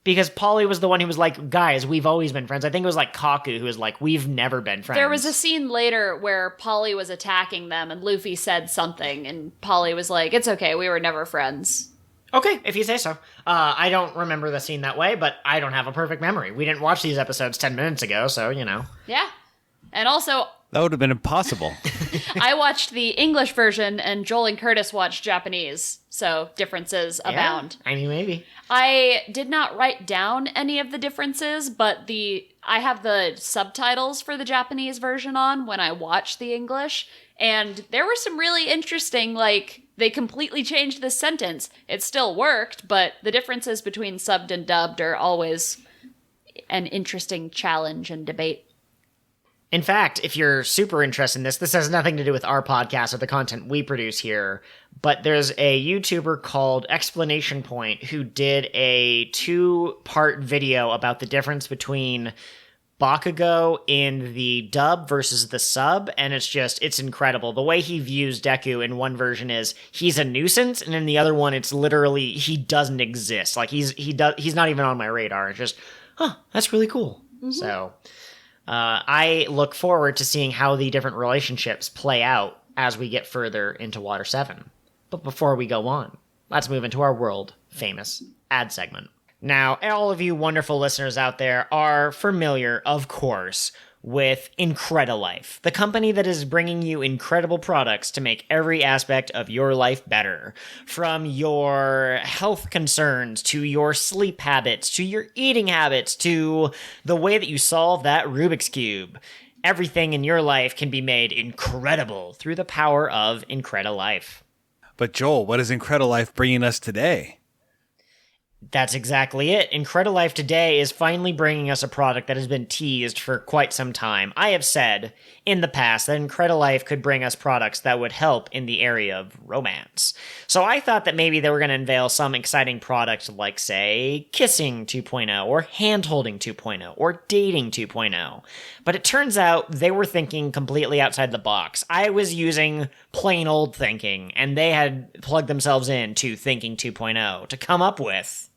Because Paulie was the one who was like, guys, we've always been friends. I think it was like Kaku who was like, we've never been friends. There was a scene later where Paulie was attacking them and Luffy said something and Paulie was like, it's okay, we were never friends. Okay, if you say so. I don't remember the scene that way, but I don't have a perfect memory. We didn't watch these episodes 10 minutes ago, so, Yeah. And also, That would have been impossible. I watched the English version and Joel and Curtis watched Japanese, so differences abound. I mean, maybe. I did not write down any of the differences, but I have the subtitles for the Japanese version on when I watched the English, and there were some really interesting, like, they completely changed this sentence. It still worked, but the differences between subbed and dubbed are always an interesting challenge and debate. In fact, if you're super interested in this has nothing to do with our podcast or the content we produce here, but there's a YouTuber called Explanation Point who did a 2-part video about the difference between Bakugo in the dub versus the sub, and it's incredible. The way he views Deku in one version is he's a nuisance, and in the other one it's literally he doesn't exist. Like he's not even on my radar. It's just, that's really cool. Mm-hmm. So I look forward to seeing how the different relationships play out as we get further into Water 7. But before we go on, let's move into our world famous ad segment. Now, all of you wonderful listeners out there are familiar, of course, with Incredilife, the company that is bringing you incredible products to make every aspect of your life better. From your health concerns, to your sleep habits, to your eating habits, to the way that you solve that Rubik's Cube. Everything in your life can be made incredible through the power of Incredilife. But Joel, what is Incredilife bringing us today? That's exactly it. Incredilife today is finally bringing us a product that has been teased for quite some time. I have said in the past that Incredilife could bring us products that would help in the area of romance. So I thought that maybe they were going to unveil some exciting product like, say, Kissing 2.0, or Hand-Holding 2.0, or Dating 2.0. But it turns out they were thinking completely outside the box. I was using plain old thinking, and they had plugged themselves into Thinking 2.0 to come up with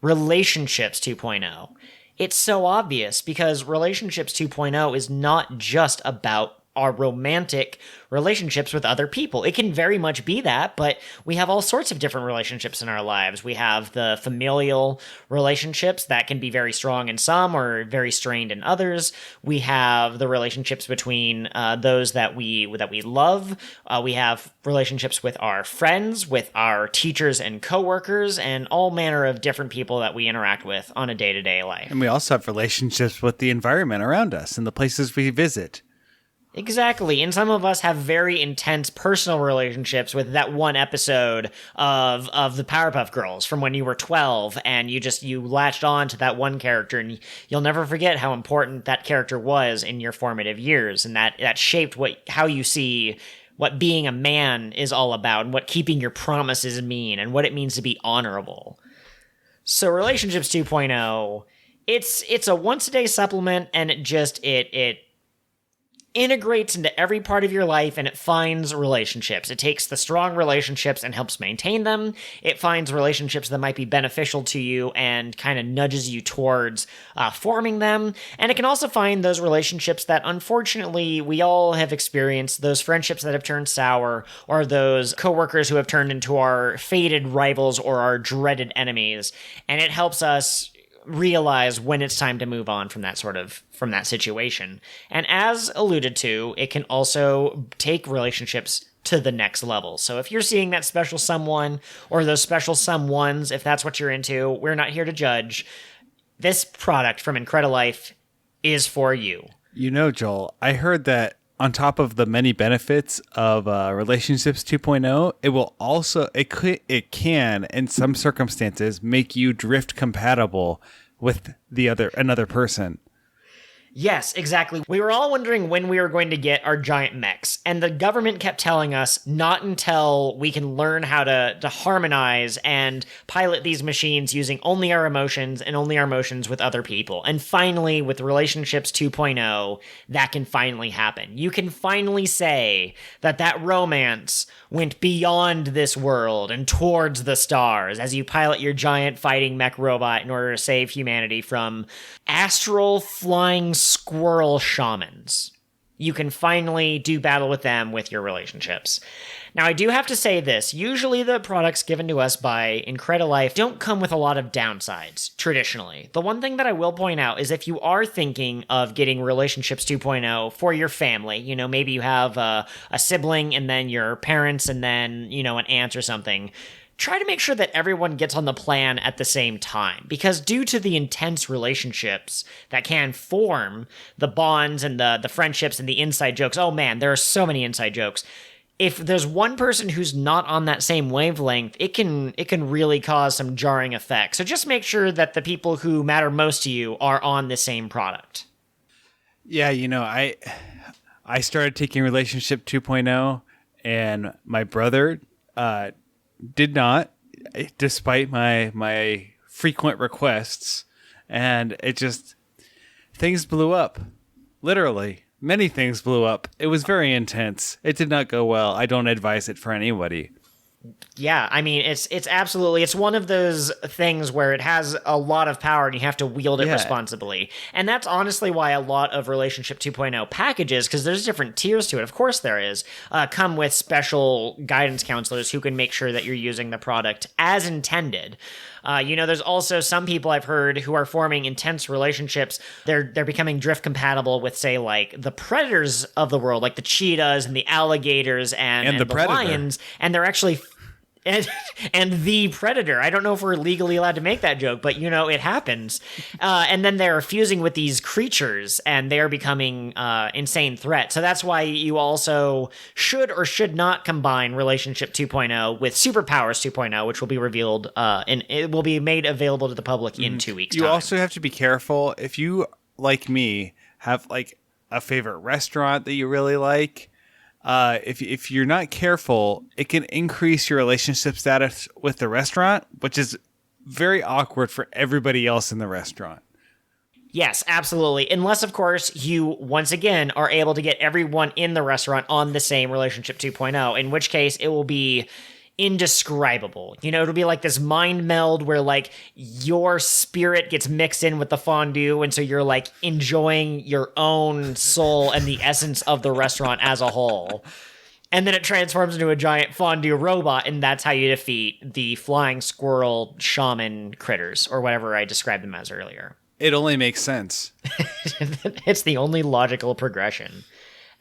Relationships 2.0. It's so obvious because Relationships 2.0 is not just about our romantic relationships with other people. It can very much be that, but we have all sorts of different relationships in our lives. We have the familial relationships that can be very strong in some or very strained in others. We have the relationships between those that we love. We have relationships with our friends, with our teachers and coworkers, and all manner of different people that we interact with on a day-to-day life. And we also have relationships with the environment around us and the places we visit. Exactly. And some of us have very intense personal relationships with that one episode of the Powerpuff Girls from when you were 12, and you latched on to that one character, and you'll never forget how important that character was in your formative years, and that shaped how you see what being a man is all about, and what keeping your promises mean, and what it means to be honorable. So Relationships 2.0, it's a once-a-day supplement, and it integrates into every part of your life, and it finds relationships. It takes the strong relationships and helps maintain them. It finds relationships that might be beneficial to you and kind of nudges you towards forming them. And it can also find those relationships that, unfortunately, we all have experienced, those friendships that have turned sour, or those coworkers who have turned into our fated rivals or our dreaded enemies. And it helps us realize when it's time to move on from that situation. And as alluded to, it can also take relationships to the next level. So if you're seeing that special someone or those special someones, if that's what you're into, we're not here to judge. This product from Incredilife is for you. You know, Joel, I heard that on top of the many benefits of Relationships 2.0, it can, in some circumstances, make you drift compatible with another person. Yes, exactly. We were all wondering when we were going to get our giant mechs, and the government kept telling us not until we can learn how to harmonize and pilot these machines using only our emotions and only our emotions with other people. And finally, with Relationships 2.0, that can finally happen. You can finally say that romance went beyond this world and towards the stars as you pilot your giant fighting mech robot in order to save humanity from astral flying squirrel shamans. You can finally do battle with them with your relationships. Now, I do have to say this. Usually the products given to us by Incredilife don't come with a lot of downsides, traditionally. The one thing that I will point out is if you are thinking of getting Relationships 2.0 for your family, maybe you have a sibling and then your parents and then, an aunt or something, try to make sure that everyone gets on the plan at the same time, because due to the intense relationships that can form, the bonds and the friendships and the inside jokes, oh man, there are so many inside jokes. If there's one person who's not on that same wavelength, it can really cause some jarring effects. So just make sure that the people who matter most to you are on the same product. Yeah, I started taking Relationship 2.0, and my brother did not, despite my frequent requests, and things blew up. Literally, many things blew up. It was very intense. It did not go well. I don't advise it for anybody. Yeah, I mean, it's absolutely, it's one of those things where it has a lot of power and you have to wield it responsibly. And that's honestly why a lot of Relationship 2.0 packages, because there's different tiers to it, of course there is, come with special guidance counselors who can make sure that you're using the product as intended. There's also some people I've heard who are forming intense relationships. They're becoming drift compatible with, say, like the predators of the world, like the cheetahs and the alligators and the lions, and they're actually and the predator. I don't know if we're legally allowed to make that joke, but it happens. And then they're fusing with these creatures, and they are becoming insane threats. So that's why you also should or should not combine Relationship 2.0 with Superpowers 2.0, which will be revealed and it will be made available to the public in 2 weeks' time. You also have to be careful if you, like me, have like a favorite restaurant that you really like. If you're not careful, it can increase your relationship status with the restaurant, which is very awkward for everybody else in the restaurant. Yes, absolutely. Unless, of course, you, once again, are able to get everyone in the restaurant on the same Relationship 2.0, in which case it will be indescribable. It'll be like this mind meld where like your spirit gets mixed in with the fondue, and so you're like enjoying your own soul and the essence of the restaurant as a whole. And then it transforms into a giant fondue robot, and that's how you defeat the flying squirrel shaman critters, or whatever I described them as earlier. It only makes sense. It's the only logical progression.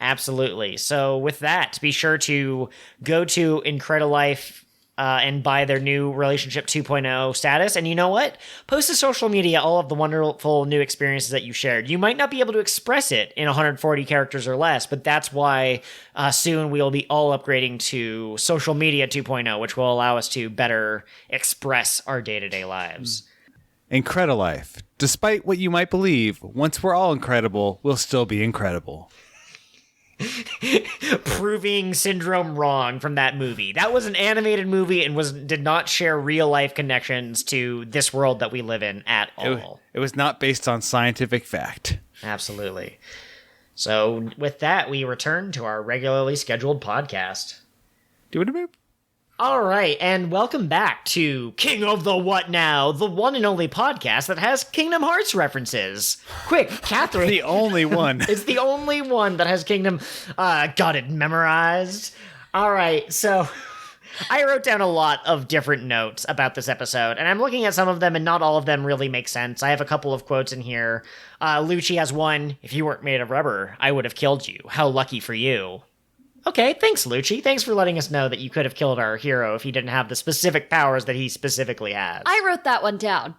Absolutely. So with that, be sure to go to Incredilife and by their new relationship 2.0 status. And you know what? Post to social media all of the wonderful new experiences that you shared. You might not be able to express it in 140 characters or less, but that's why soon we'll be all upgrading to social media 2.0, which will allow us to better express our day-to-day lives. Incredilife. Despite what you might believe, once we're all incredible, we'll still be incredible. Proving Syndrome wrong from that movie. That was an animated movie and did not share real life connections to this world that we live in at all. It was not based on scientific fact. Absolutely. So with that, we return to our regularly scheduled podcast. Do it a bit. All right, and welcome back to King of the What Now, the one and only podcast that has Kingdom Hearts references. Quick, Catherine. The only one. It's the only one that has Kingdom. Got it memorized. All right, so I wrote down a lot of different notes about this episode, and I'm looking at some of them, and not all of them really make sense. I have a couple of quotes in here. Lucci has one, "If you weren't made of rubber, I would have killed you. How lucky for you." Okay, thanks, Lucci. Thanks for letting us know that you could have killed our hero if he didn't have the specific powers that he specifically has. I wrote that one down.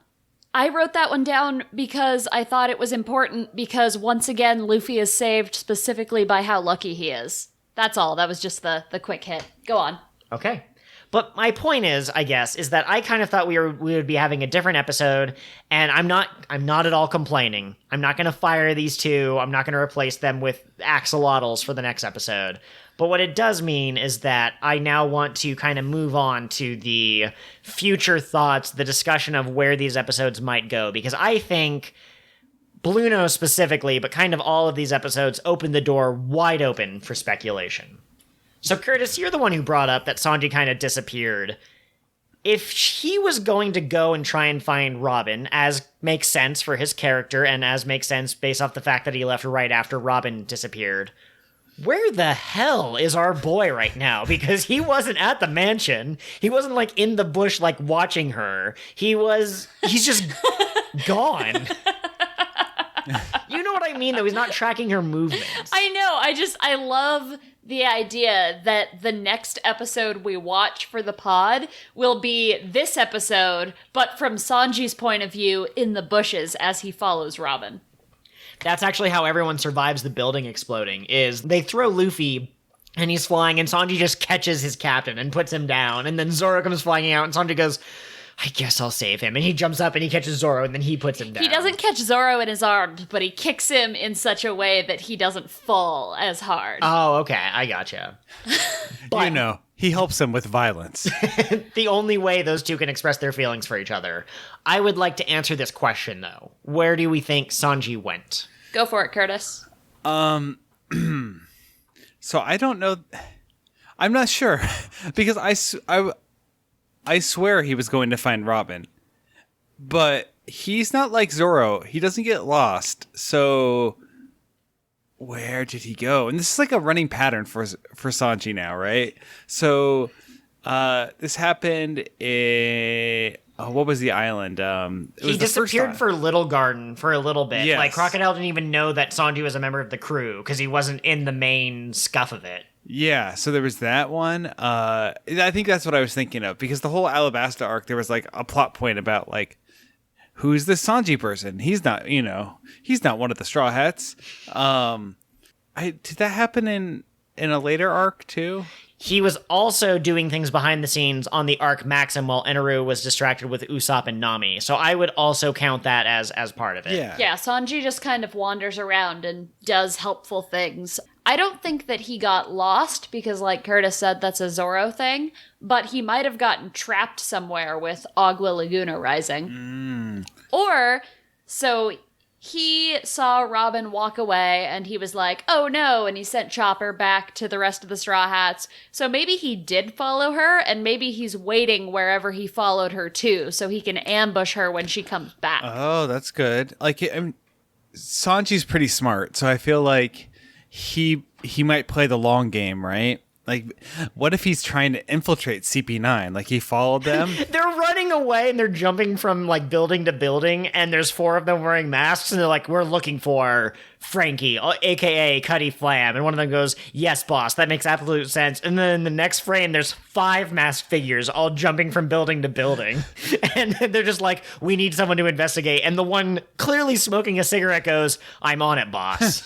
I wrote that one down because I thought it was important because, once again, Luffy is saved specifically by how lucky he is. That's all. That was just the quick hit. Go on. Okay. But my point is, I guess, is that I kind of thought we would be having a different episode, and I'm not at all complaining. I'm not going to fire these two. I'm not going to replace them with axolotls for the next episode. But what it does mean is that I now want to kind of move on to the future thoughts, the discussion of where these episodes might go, because I think Blueno specifically, but kind of all of these episodes open the door wide open for speculation. So Curtis, you're the one who brought up that Sanji kind of disappeared. If he was going to go and try and find Robin, as makes sense for his character and as makes sense based off the fact that he left right after Robin disappeared, where the hell is our boy right now? Because he wasn't at the mansion. He wasn't like in the bush like watching her. He's just gone. You know what I mean, though? He's not tracking her movements. I know. I love the idea that the next episode we watch for the pod will be this episode, but from Sanji's point of view in the bushes as he follows Robin. That's actually how everyone survives the building exploding, is they throw Luffy and he's flying and Sanji just catches his captain and puts him down, and then Zoro comes flying out and Sanji goes, I guess I'll save him. And he jumps up and he catches Zoro and then he puts him down. He doesn't catch Zoro in his arms, but he kicks him in such a way that he doesn't fall as hard. Oh, okay. I gotcha. But you know, he helps him with violence. the only way those two can express their feelings for each other. I would like to answer this question, though. Where do we think Sanji went? Go for it, Curtis. So I don't know. I'm not sure because I swear he was going to find Robin, but he's not like Zoro. He doesn't get lost. So where did he go? And this is like a running pattern for Sanji now, right? So this happened in what was the island? He disappeared for Little Garden for a little bit. Yes. Like Crocodile didn't even know that Sanji was a member of the crew because he wasn't in the main scuff of it. Yeah, so there was that one. I think that's what I was thinking of, because the whole Alabasta arc, there was like a plot point about like, who's this Sanji person? He's not, he's not one of the Straw Hats. Did that happen in a later arc too? He was also doing things behind the scenes on the arc Maxim while Eneru was distracted with Usopp and Nami. So I would also count that as part of it. Yeah, Sanji just kind of wanders around and does helpful things. I don't think that he got lost because, like Curtis said, that's a Zoro thing, but he might have gotten trapped somewhere with Agua Laguna rising. Or, so he saw Robin walk away and he was like, oh no, and he sent Chopper back to the rest of the Straw Hats. So maybe he did follow her, and maybe he's waiting wherever he followed her to, so he can ambush her when she comes back. Oh, that's good. Like, Sanji's pretty smart, so I feel like he might play the long game, right? Like, what if he's trying to infiltrate CP9? Like, he followed them? They're running away and they're jumping from, like, building to building, and there's 4 of them wearing masks, and they're like, we're looking for Frankie, aka Cuddy Flam, and one of them goes, "Yes, boss, that makes absolute sense." And then in the next frame, there's 5 masked figures all jumping from building to building, and they're just like, "We need someone to investigate." And the one clearly smoking a cigarette goes, "I'm on it, boss."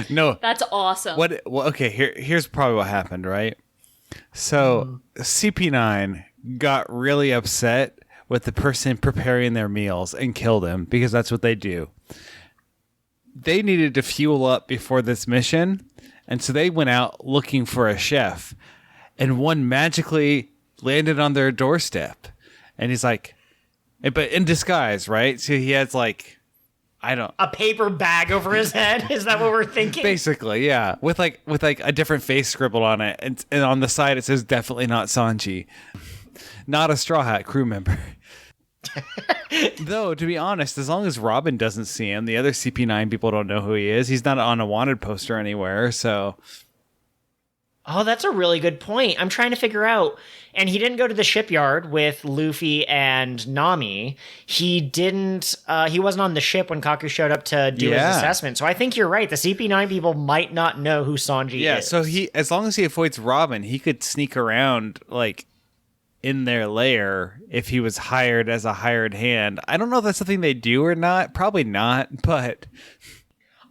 No, That's awesome. Okay, here's probably what happened, right? So CP9 got really upset with the person preparing their meals and killed him because that's what they do. They needed to fuel up before this mission, and so they went out looking for a chef, and one magically landed on their doorstep. And he's like, but in disguise, right? So he has like, a paper bag over his head. Is that what we're thinking? basically, yeah, with like a different face scribbled on it, and on the side it says "Definitely not Sanji," not a Straw Hat crew member. Though, to be honest, as long as Robin doesn't see him, the other CP9 people don't know who he is. He's not on a wanted poster anywhere, so... Oh, that's a really good point. I'm trying to figure out... And he didn't go to the shipyard with Luffy and Nami. He didn't... he wasn't on the ship when Kaku showed up to do his assessment. So I think you're right. The CP9 people might not know who Sanji is. Yeah, so as long as he avoids Robin, he could sneak around, like... in their lair if he was hired as a hired hand. I don't know if that's something they do or not. Probably not, but...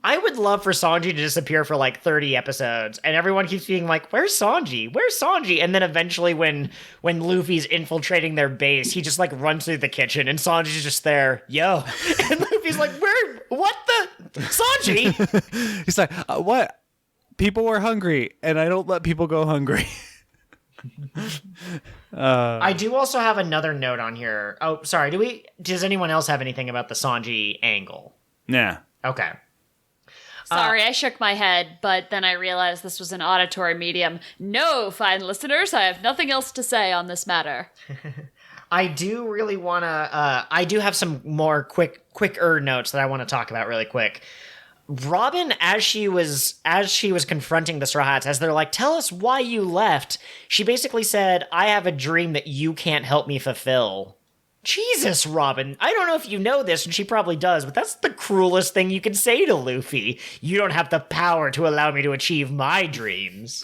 I would love for Sanji to disappear for like 30 episodes, and everyone keeps being like, "Where's Sanji? Where's Sanji?" And then eventually when Luffy's infiltrating their base, he just like runs through the kitchen, and Sanji's just there, "Yo." And Luffy's like, what the? Sanji? He's like, what? People were hungry, and I don't let people go hungry. I do also have another note on here. Oh, sorry. Does anyone else have anything about the Sanji angle? Yeah. Okay. Sorry, I shook my head, but then I realized this was an auditory medium. No, fine listeners, I have nothing else to say on this matter. I do really want to... I do have some more quicker notes that I want to talk about really quick. Robin, as she was confronting the Straw Hats, as they're like, "Tell us why you left," she basically said, "I have a dream that you can't help me fulfill." Jesus, Robin, I don't know if you know this, and she probably does, but that's the cruelest thing you can say to Luffy. You don't have the power to allow me to achieve my dreams.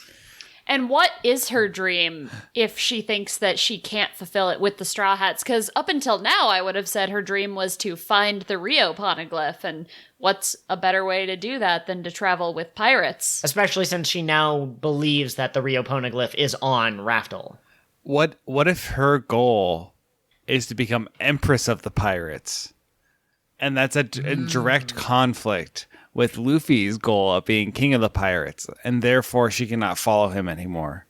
And what is her dream if she thinks that she can't fulfill it with the Straw Hats? Because up until now, I would have said her dream was to find the Rio poneglyph, and what's a better way to do that than to travel with pirates? Especially since she now believes that the Rio poneglyph is on Raftel. What if her goal is to become Empress of the Pirates? And that's a direct conflict with Luffy's goal of being King of the Pirates, and therefore she cannot follow him anymore.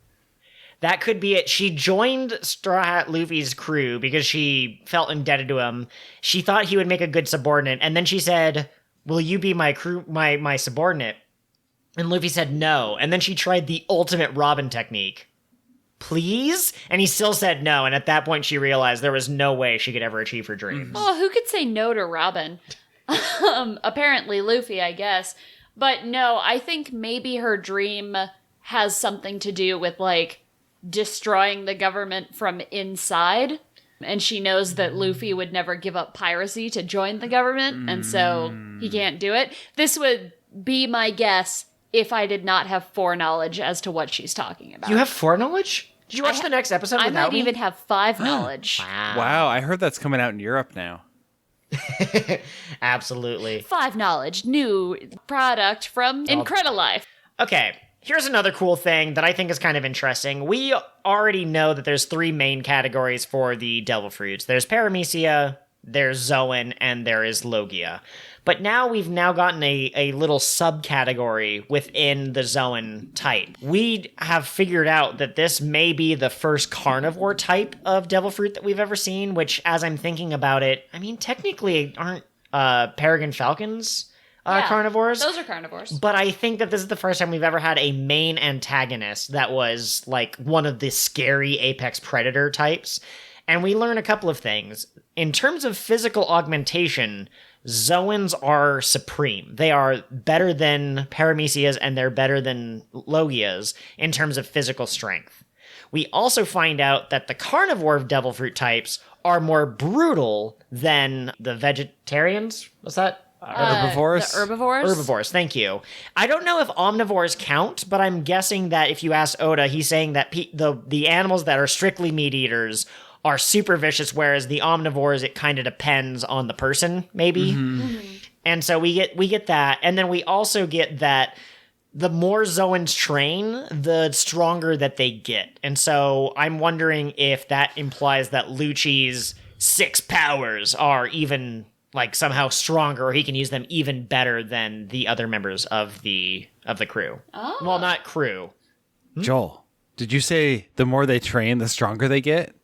That could be it. She joined Straw Hat Luffy's crew because she felt indebted to him. She thought he would make a good subordinate, and then she said, "Will you be my crew, my subordinate?" And Luffy said no, and then she tried the ultimate Robin technique. "Please?" And he still said no, and at that point she realized there was no way she could ever achieve her dreams. Oh, who could say no to Robin? Apparently Luffy, I guess. But no, I think maybe her dream has something to do with, like, destroying the government from inside. And she knows that Luffy would never give up piracy to join the government, and so he can't do it. This would be my guess if I did not have foreknowledge as to what she's talking about. You have foreknowledge? Did you watch the next episode I without might even have 5 knowledge. Wow, I heard that's coming out in Europe now. Absolutely. 5 knowledge, new product from Incredilife. Okay, here's another cool thing that I think is kind of interesting. We already know that there's 3 main categories for the Devil Fruits. There's Paramecia, there's Zoan, and there is Logia. But now we've gotten a little subcategory within the Zoan type. We have figured out that this may be the first carnivore type of devil fruit that we've ever seen, which, as I'm thinking about it, I mean, technically aren't Peregrine Falcons carnivores? Those are carnivores. But I think that this is the first time we've ever had a main antagonist that was like one of the scary apex predator types. And we learn a couple of things. In terms of physical augmentation, Zoans are supreme. They are better than Paramecias, and they're better than Logias in terms of physical strength. We also find out that the carnivore devil fruit types are more brutal than the vegetarians. What's that? Herbivores? The herbivores? Herbivores, thank you. I don't know if omnivores count, but I'm guessing that if you ask Oda, he's saying that the animals that are strictly meat eaters are super vicious, whereas the omnivores, it kind of depends on the person, maybe. And so we get that, and then we also get that the more Zoans train, the stronger that they get. And so I'm wondering if that implies that Lucci's 6 powers are even like somehow stronger, or he can use them even better than the other members of the crew. Oh. Well, not crew. Joel, did you say the more they train, the stronger they get?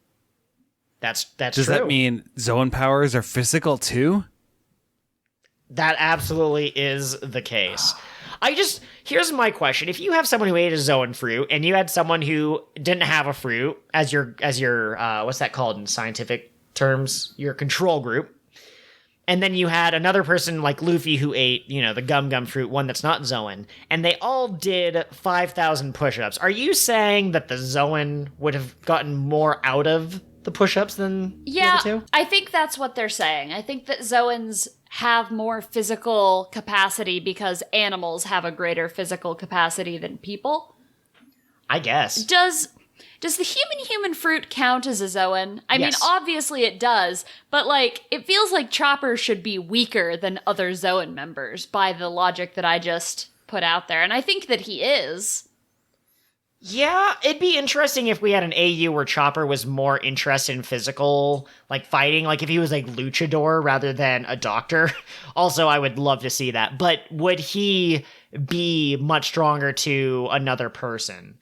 That's Does true. that mean Zoan powers are physical too? That absolutely is the case. Here's my question. If you have someone who ate a Zoan fruit and you had someone who didn't have a fruit as your what's that called in scientific terms? Your control group. And then you had another person like Luffy who ate, the gum fruit, one that's not Zoan, and they all did 5,000 push-ups. Are you saying that the Zoan would have gotten more out of the push-ups than the other two? I think that's what they're saying. I think that Zoans have more physical capacity because animals have a greater physical capacity than people. I guess. Does the human fruit count as a Zoan? I mean, Yes. obviously it does, but it feels like Chopper should be weaker than other Zoan members by the logic that I just put out there, and I think that he is. Yeah, it'd be interesting if we had an AU where Chopper was more interested in physical, fighting, if he was luchador rather than a doctor. Also, I would love to see that. But would he be much stronger to another person?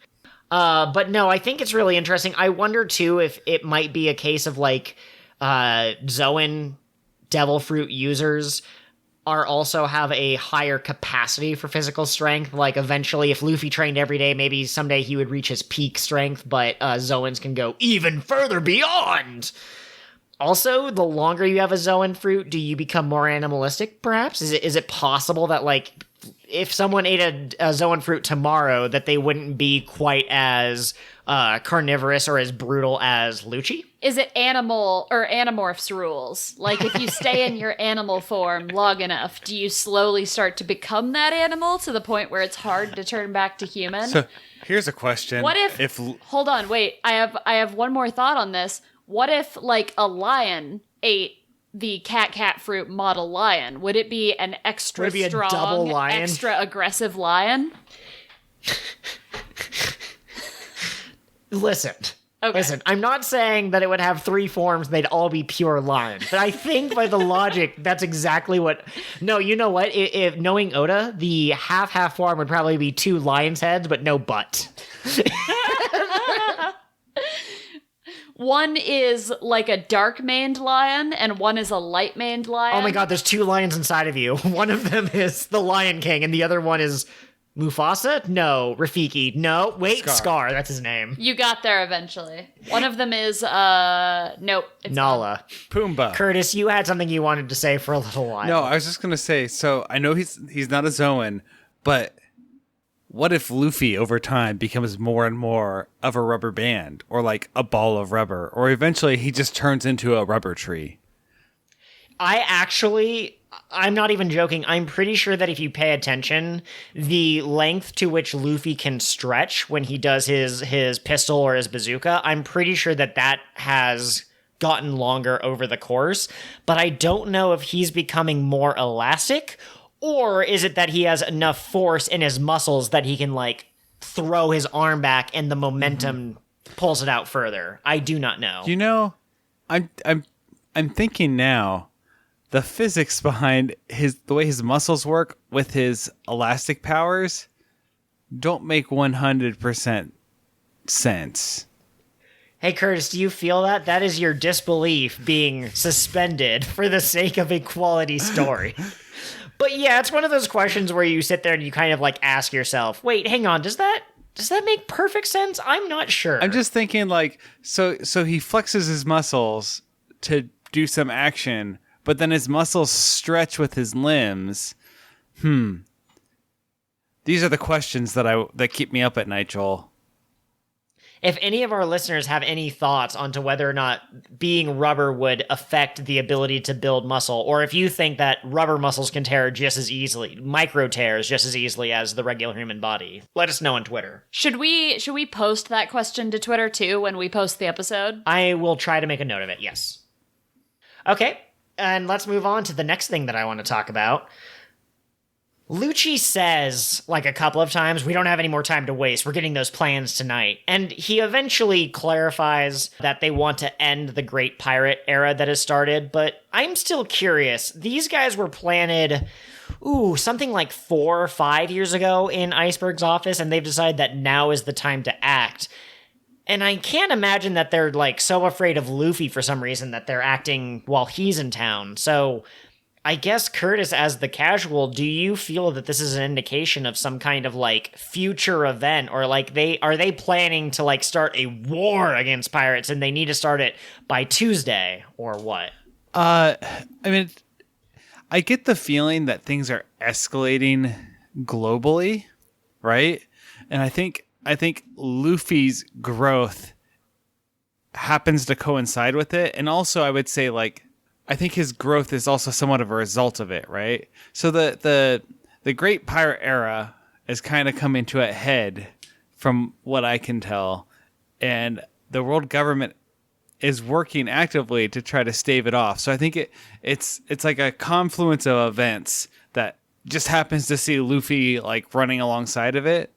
But no, I think it's really interesting. I wonder, too, if it might be a case of, Zoan devil fruit users also have a higher capacity for physical strength. Eventually, if Luffy trained every day, maybe someday he would reach his peak strength, but Zoans can go even further beyond. Also, the longer you have a Zoan fruit, do you become more animalistic, perhaps? Is it possible that, if someone ate a Zoan fruit tomorrow, that they wouldn't be quite as carnivorous or as brutal as Lucci? Is it animal or Animorphs rules? If you stay in your animal form long enough, do you slowly start to become that animal to the point where it's hard to turn back to human? So here's a question. What if hold on, wait. I have one more thought on this. What if a lion ate the cat fruit model lion? Would it be an extra Would it be a strong, double lion? extra aggressive lion? Listen, Okay. I'm not saying that it would have 3 forms and they'd all be pure lion, but I think by the logic, that's exactly what... No, you know what? If knowing Oda, the half form would probably be 2 lion's heads, but no butt. One is a dark-maned lion, and one is a light-maned lion. Oh my god, there's 2 lions inside of you. One of them is the Lion King, and the other one is... Mufasa? No. Rafiki? No. Wait, Scar. That's his name. You got there eventually. One of them is, nope. It's Nala. Pumbaa. Curtis, you had something you wanted to say for a little while. No, I was just gonna say. So I know he's not a Zoan, but what if Luffy over time becomes more and more of a rubber band, or a ball of rubber, or eventually he just turns into a rubber tree? I'm not even joking. I'm pretty sure that if you pay attention, the length to which Luffy can stretch when he does his pistol or his bazooka, I'm pretty sure that has gotten longer over the course. But I don't know if he's becoming more elastic, or is it that he has enough force in his muscles that he can throw his arm back and the momentum pulls it out further. I do not know. I'm thinking now. The physics behind the way his muscles work with his elastic powers don't make 100% sense. Hey, Curtis, do you feel that? That is your disbelief being suspended for the sake of a quality story. But yeah, it's one of those questions where you sit there and you kind of ask yourself, wait, hang on, does that make perfect sense? I'm not sure. I'm just thinking so he flexes his muscles to do some action, but then his muscles stretch with his limbs. These are the questions that keep me up at night, Joel. If any of our listeners have any thoughts onto whether or not being rubber would affect the ability to build muscle, or if you think that rubber muscles can tear just as easily, micro tears just as easily as the regular human body, let us know on Twitter. Should we post that question to Twitter too when we post the episode? I will try to make a note of it, yes. Okay, and let's move on to the next thing that I want to talk about. Lucci says, like a couple of times, we don't have any more time to waste. We're getting those plans tonight. And he eventually clarifies that they want to end the Great Pirate era that has started. But I'm still curious. These guys were planted, something like 4 or 5 years ago in Iceberg's office, and they've decided that now is the time to act. And I can't imagine that they're, like, so afraid of Luffy for some reason that they're acting while he's in town. So I guess, Curtis, as the casual, do you feel that this is an indication of some kind of, like, future event? Or, like, are they planning to, like, start a war against pirates and they need to start it by Tuesday? Or what? I mean, I get the feeling that things are escalating globally, right? And I think Luffy's growth happens to coincide with it. And also, I would say, like, I think his growth is also somewhat of a result of it, right? So the Great Pirate Era is kind of coming to a head from what I can tell. And the world government is working actively to try to stave it off. So I think it's like a confluence of events that just happens to see Luffy like running alongside of it.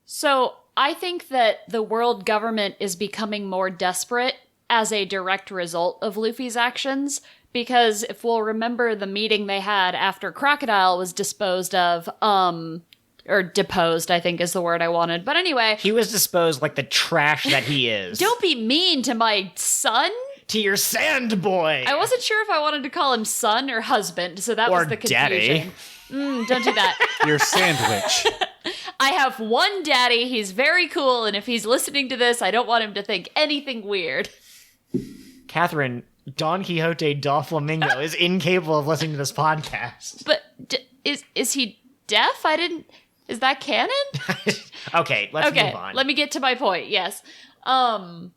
So I think that the world government is becoming more desperate as a direct result of Luffy's actions, because if we'll remember the meeting they had after Crocodile was disposed of, or deposed, I think is the word I wanted. But anyway. He was disposed like the trash that he is. Don't be mean to my son. To your sand boy. I wasn't sure if I wanted to call him son or husband, so that was the confusion. Daddy. Don't do that. Your sandwich. I have one daddy. He's very cool, and if he's listening to this, I don't want him to think anything weird. Catherine, Don Quixote Doflamingo is incapable of listening to this podcast. But is he deaf? Is that canon? Okay, let's move on. Let me get to my point, yes. But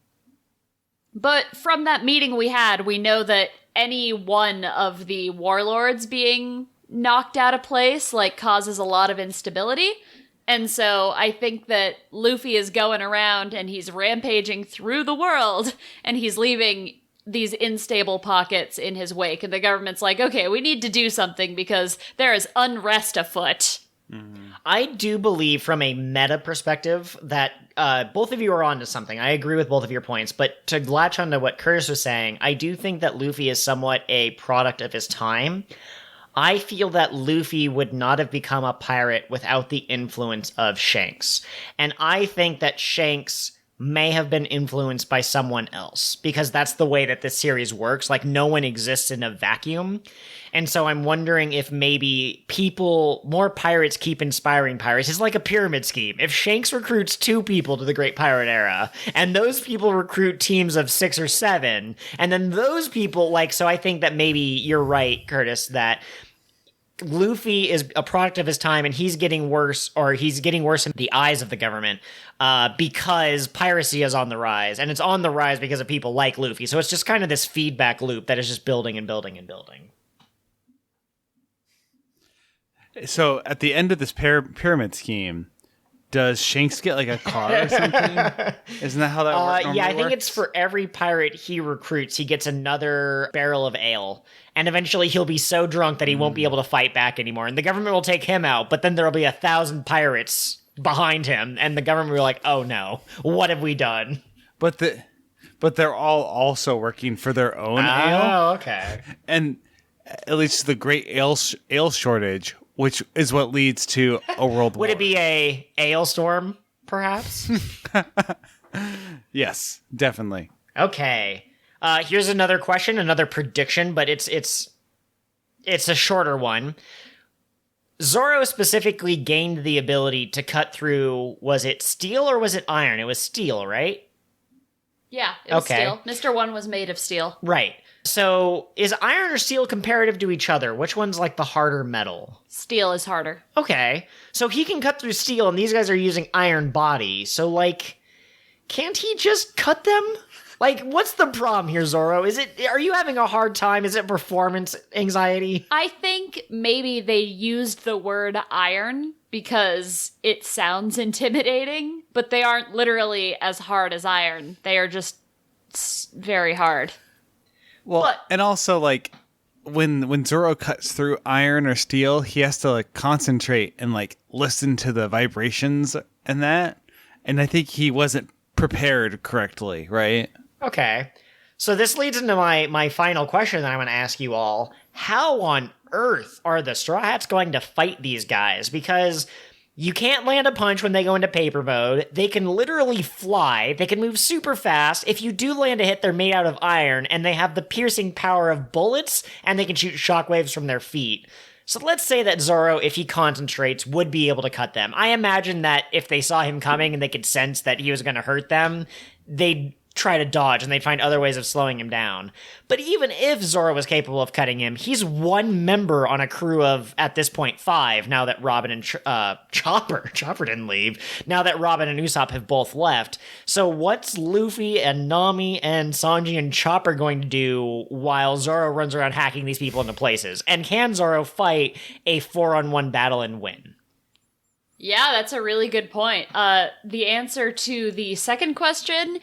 from that meeting we had, we know that any one of the warlords being knocked out of place, like, causes a lot of instability. And so I think that Luffy is going around and he's rampaging through the world and he's leaving these unstable pockets in his wake. And the government's like, okay, we need to do something because there is unrest afoot. I do believe from a meta perspective that both of you are onto something. I agree with both of your points, but to latch onto what Curtis was saying, I do think that Luffy is somewhat a product of his time. I feel that Luffy would not have become a pirate without the influence of Shanks. And I think that Shanks may have been influenced by someone else, because that's the way that this series works. Like, no one exists in a vacuum. And so I'm wondering if maybe more pirates keep inspiring pirates. It's like a pyramid scheme. If Shanks recruits 2 people to the Great Pirate Era, and those people recruit teams of 6 or 7, and then those people, so I think that maybe you're right, Curtis, that Luffy is a product of his time and he's getting worse in the eyes of the government because piracy is on the rise, and it's on the rise because of people like Luffy. So it's just kind of this feedback loop that is just building and building and building. So at the end of this pyramid scheme, does Shanks get like a car or something? Isn't that how that works? Yeah, I think it's for every pirate he recruits, he gets another barrel of ale. And eventually he'll be so drunk that he won't be able to fight back anymore. And the government will take him out, but then there'll be 1,000 pirates behind him. And the government will be like, oh no, what have we done? But they're all also working for their own ale. Oh, okay. And it leads to the great ale shortage, which is what leads to a world war. Would it be a ale storm, perhaps? Yes, definitely. Okay. Here's another question, another prediction, but it's a shorter one. Zoro specifically gained the ability to cut through, was it steel or was it iron? It was steel, right? Yeah, it was Okay. steel. Mr. One was made of steel. Right. So is iron or steel comparative to each other? Which one's like the harder metal? Steel is harder. Okay. So he can cut through steel and these guys are using iron body. So can't he just cut them? Like, what's the problem here, Zoro? Are you having a hard time? Is it performance anxiety? I think maybe they used the word iron because it sounds intimidating, but they aren't literally as hard as iron. They are just very hard. Well, And also, like, when Zoro cuts through iron or steel, he has to, like, concentrate and, like, listen to the vibrations and that. And I think he wasn't prepared correctly, right? okay. So this leads into my final question that I want to ask you all. How on earth are the Straw Hats going to fight these guys? Because you can't land a punch when they go into paper mode. They can literally fly. They can move super fast. If you do land a hit, they're made out of iron, and they have the piercing power of bullets, and they can shoot shockwaves from their feet. So let's say that Zoro, if he concentrates, would be able to cut them. I imagine that if they saw him coming and they could sense that he was going to hurt them, they'd try to dodge and they'd find other ways of slowing him down. But even if Zoro was capable of cutting him, he's one member on a crew of, at this point, 5, now that Robin and Chopper didn't leave, now that Robin and Usopp have both left. So what's Luffy and Nami and Sanji and Chopper going to do while Zoro runs around hacking these people into places? And can Zoro fight a 4-on-1 battle and win? Yeah, that's a really good point. The answer to the second question,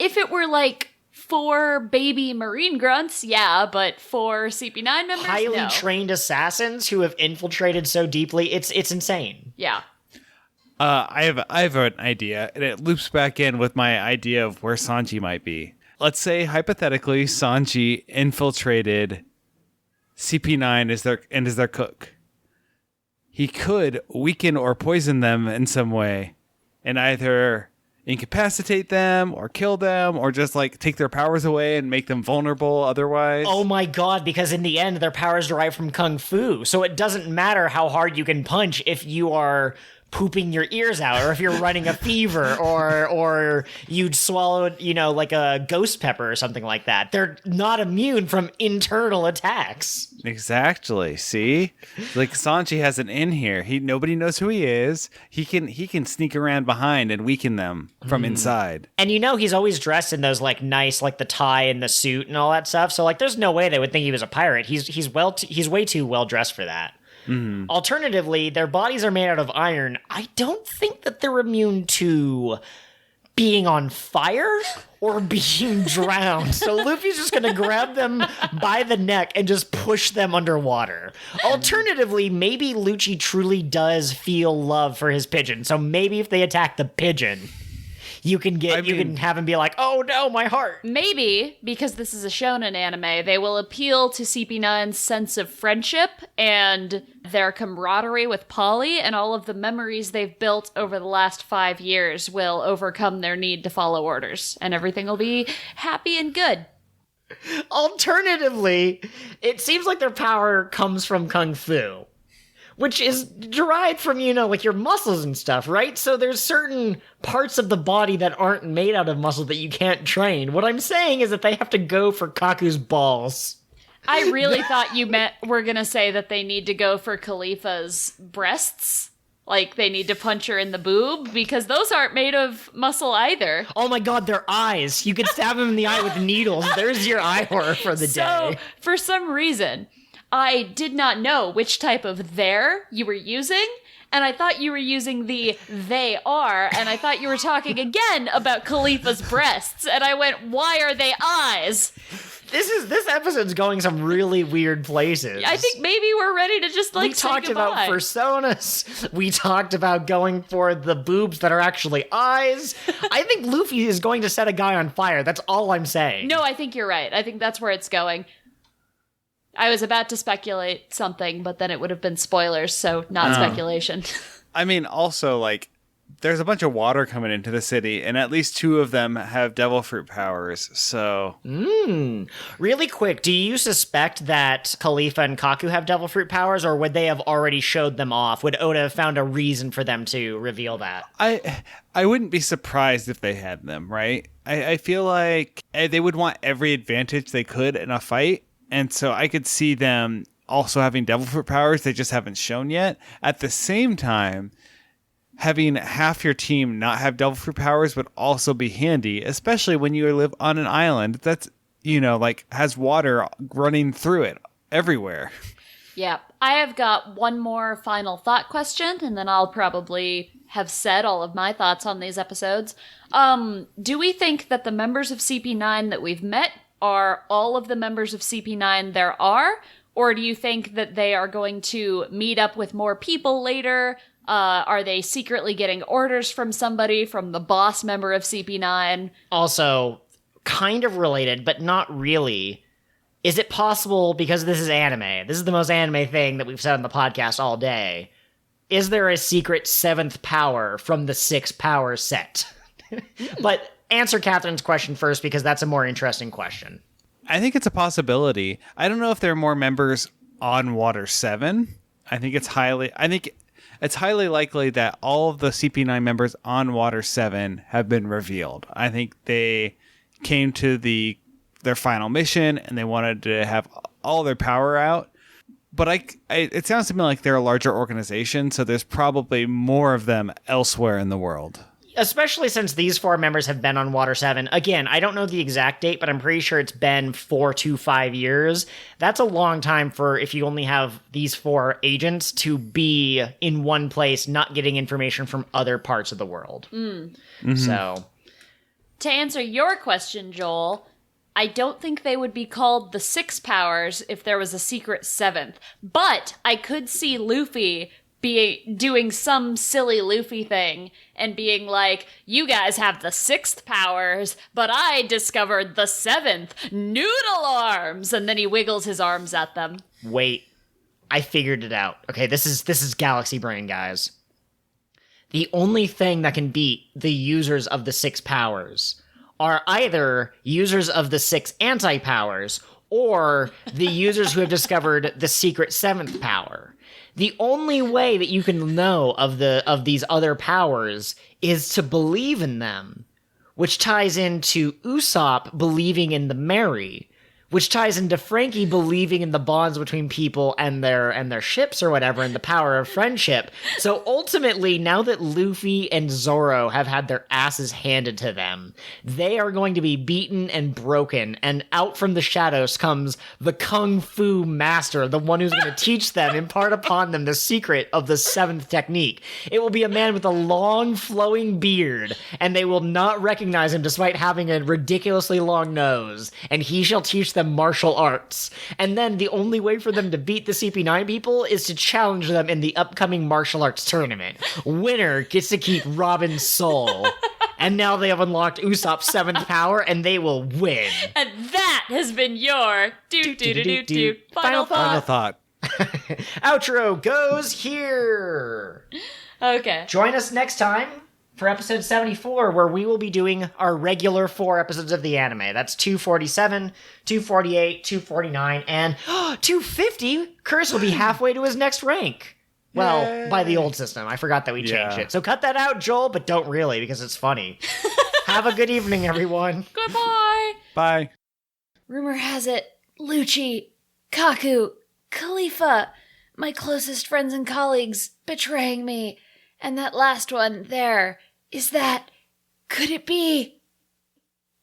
if it were like 4 baby marine grunts, yeah, but 4 CP9 members, Highly no. trained assassins who have infiltrated so deeply, it's insane. Yeah. I have an idea, and it loops back in with my idea of where Sanji might be. Let's say, hypothetically, Sanji infiltrated CP9 as their cook. He could weaken or poison them in some way, and either incapacitate them or kill them or just like take their powers away and make them vulnerable otherwise. Oh my god, because in the end their powers derive from kung fu, so it doesn't matter how hard you can punch if you are pooping your ears out, or if you're running a fever, or you'd swallowed, like a ghost pepper or something like that. They're not immune from internal attacks. Exactly. See, like Sanji has an in here. Nobody knows who he is. He can sneak around behind and weaken them from inside. And he's always dressed in those nice, the tie and the suit and all that stuff. So there's no way they would think he was a pirate. He's way too well dressed for that. Mm-hmm. Alternatively, their bodies are made out of iron. I don't think that they're immune to being on fire or being drowned. So Luffy's just going to grab them by the neck and just push them underwater. Alternatively, maybe Lucci truly does feel love for his pigeon. So maybe if they attack the pigeon, you can have him be like, oh no, my heart. Maybe, because this is a shonen anime, they will appeal to CP9's sense of friendship and their camaraderie with Polly, and all of the memories they've built over the last 5 years will overcome their need to follow orders, and everything will be happy and good. Alternatively, it seems like their power comes from kung fu, which is derived from, your muscles and stuff, right? So there's certain parts of the body that aren't made out of muscle that you can't train. What I'm saying is that they have to go for Kaku's balls. I really thought you were going to say that they need to go for Khalifa's breasts. Like, they need to punch her in the boob, because those aren't made of muscle either. Oh my god, their eyes. You could stab him in the eye with needles. There's your eye horror for the day. So, for some reason, I did not know which type of "there" you were using, and I thought you were using the "they are," and I thought you were talking again about Khalifa's breasts, and I went, why are they eyes? This episode's going some really weird places. I think maybe we're ready to just, we say talked goodbye. about personas. We talked about going for the boobs that are actually eyes. I think Luffy is going to set a guy on fire. That's all I'm saying. No, I think you're right. I think that's where it's going. I was about to speculate something, but then it would have been spoilers, so not speculation. I mean, also, there's a bunch of water coming into the city, and at least 2 of them have devil fruit powers, so... Really quick, do you suspect that Khalifa and Kaku have devil fruit powers, or would they have already showed them off? Would Oda have found a reason for them to reveal that? I wouldn't be surprised if they had them, right? I feel like they would want every advantage they could in a fight, and so I could see them also having devil fruit powers they just haven't shown yet. At the same time, having half your team not have devil fruit powers would also be handy, especially when you live on an island that's, like has water running through it everywhere. Yeah, I have got one more final thought question, and then I'll probably have said all of my thoughts on these episodes. Do we think that the members of CP9 that we've met are all of the members of CP9 there are? Or do you think that they are going to meet up with more people later? Are they secretly getting orders from somebody, from the boss member of CP9? Also, kind of related, but not really. Is it possible, because this is anime, this is the most anime thing that we've said on the podcast all day, is there a secret 7th power from the 6 power set? But answer Catherine's question first, because that's a more interesting question. I think it's a possibility. I don't know if there are more members on Water 7. I think it's highly likely that all of the CP9 members on Water 7 have been revealed. I think they came to their final mission and they wanted to have all their power out. But it sounds to me like they're a larger organization, so there's probably more of them elsewhere in the world. Especially since these 4 members have been on Water 7. Again, I don't know the exact date, but I'm pretty sure it's been 4 to 5 years. That's a long time for if you only have these 4 agents to be in one place, not getting information from other parts of the world. Mm-hmm. So, To answer your question, Joel, I don't think they would be called the 6 powers if there was a secret 7th. But I could see Luffy doing some silly Luffy thing and being like, you guys have the 6th powers, but I discovered the 7th, noodle arms, and then he wiggles his arms at them. wait, I figured it out. Okay, this is Galaxy Brain, guys. The only thing that can beat the users of the 6 powers are either users of the 6 anti-powers or the users who have discovered the secret 7th power. The only way that you can know of these other powers is to believe in them, which ties into Usopp believing in the Mary, which ties into Frankie believing in the bonds between people and their ships or whatever, and the power of friendship. So ultimately, now that Luffy and Zoro have had their asses handed to them, they are going to be beaten and broken, and out from the shadows comes the Kung Fu master, the one who's going to teach them, impart upon them the secret of the 7th technique. It will be a man with a long, flowing beard, and they will not recognize him despite having a ridiculously long nose, and he shall teach them martial arts. And then the only way for them to beat the CP9 people is to challenge them in the upcoming martial arts tournament. Winner gets to keep Robin's soul. And now they have unlocked Usopp's 7th power, and they will win. And that has been your final Final thought. thought. Outro goes here. Okay. Join us next time for episode 74, where we will be doing our regular 4 episodes of the anime. That's 247, 248, 249, and 250. Curse will be halfway to his next rank. Well, by the old system. I forgot that we changed it. So cut that out, Joel, but don't really, because it's funny. Have a good evening, everyone. Goodbye. Bye. Rumor has it, Lucci, Kaku, Khalifa, my closest friends and colleagues, betraying me. And that last one there, could it be?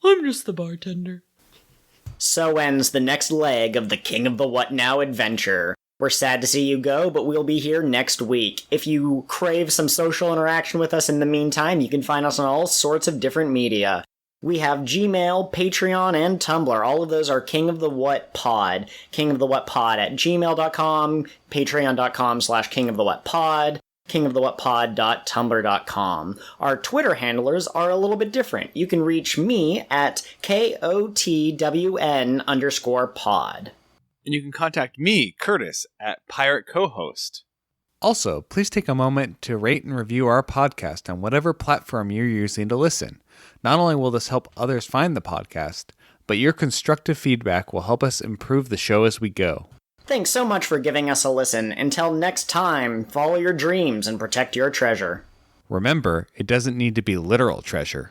I'm just the bartender. So ends the next leg of the King of the What Now adventure. We're sad to see you go, but we'll be here next week. If you crave some social interaction with us in the meantime, you can find us on all sorts of different media. We have Gmail, Patreon, and Tumblr. All of those are KingOfTheWhatPod. KingOfTheWhatPod at gmail.com, patreon.com/KingOfTheWhatPod. KingOfTheWhatPod.tumblr.com. Our Twitter handlers are a little bit different. You can reach me at KOTWN_pod. And you can contact me, Curtis, at Pirate Co-host. Also, please take a moment to rate and review our podcast on whatever platform you're using to listen. Not only will this help others find the podcast, but your constructive feedback will help us improve the show as we go. Thanks so much for giving us a listen. Until next time, follow your dreams and protect your treasure. Remember, it doesn't need to be literal treasure.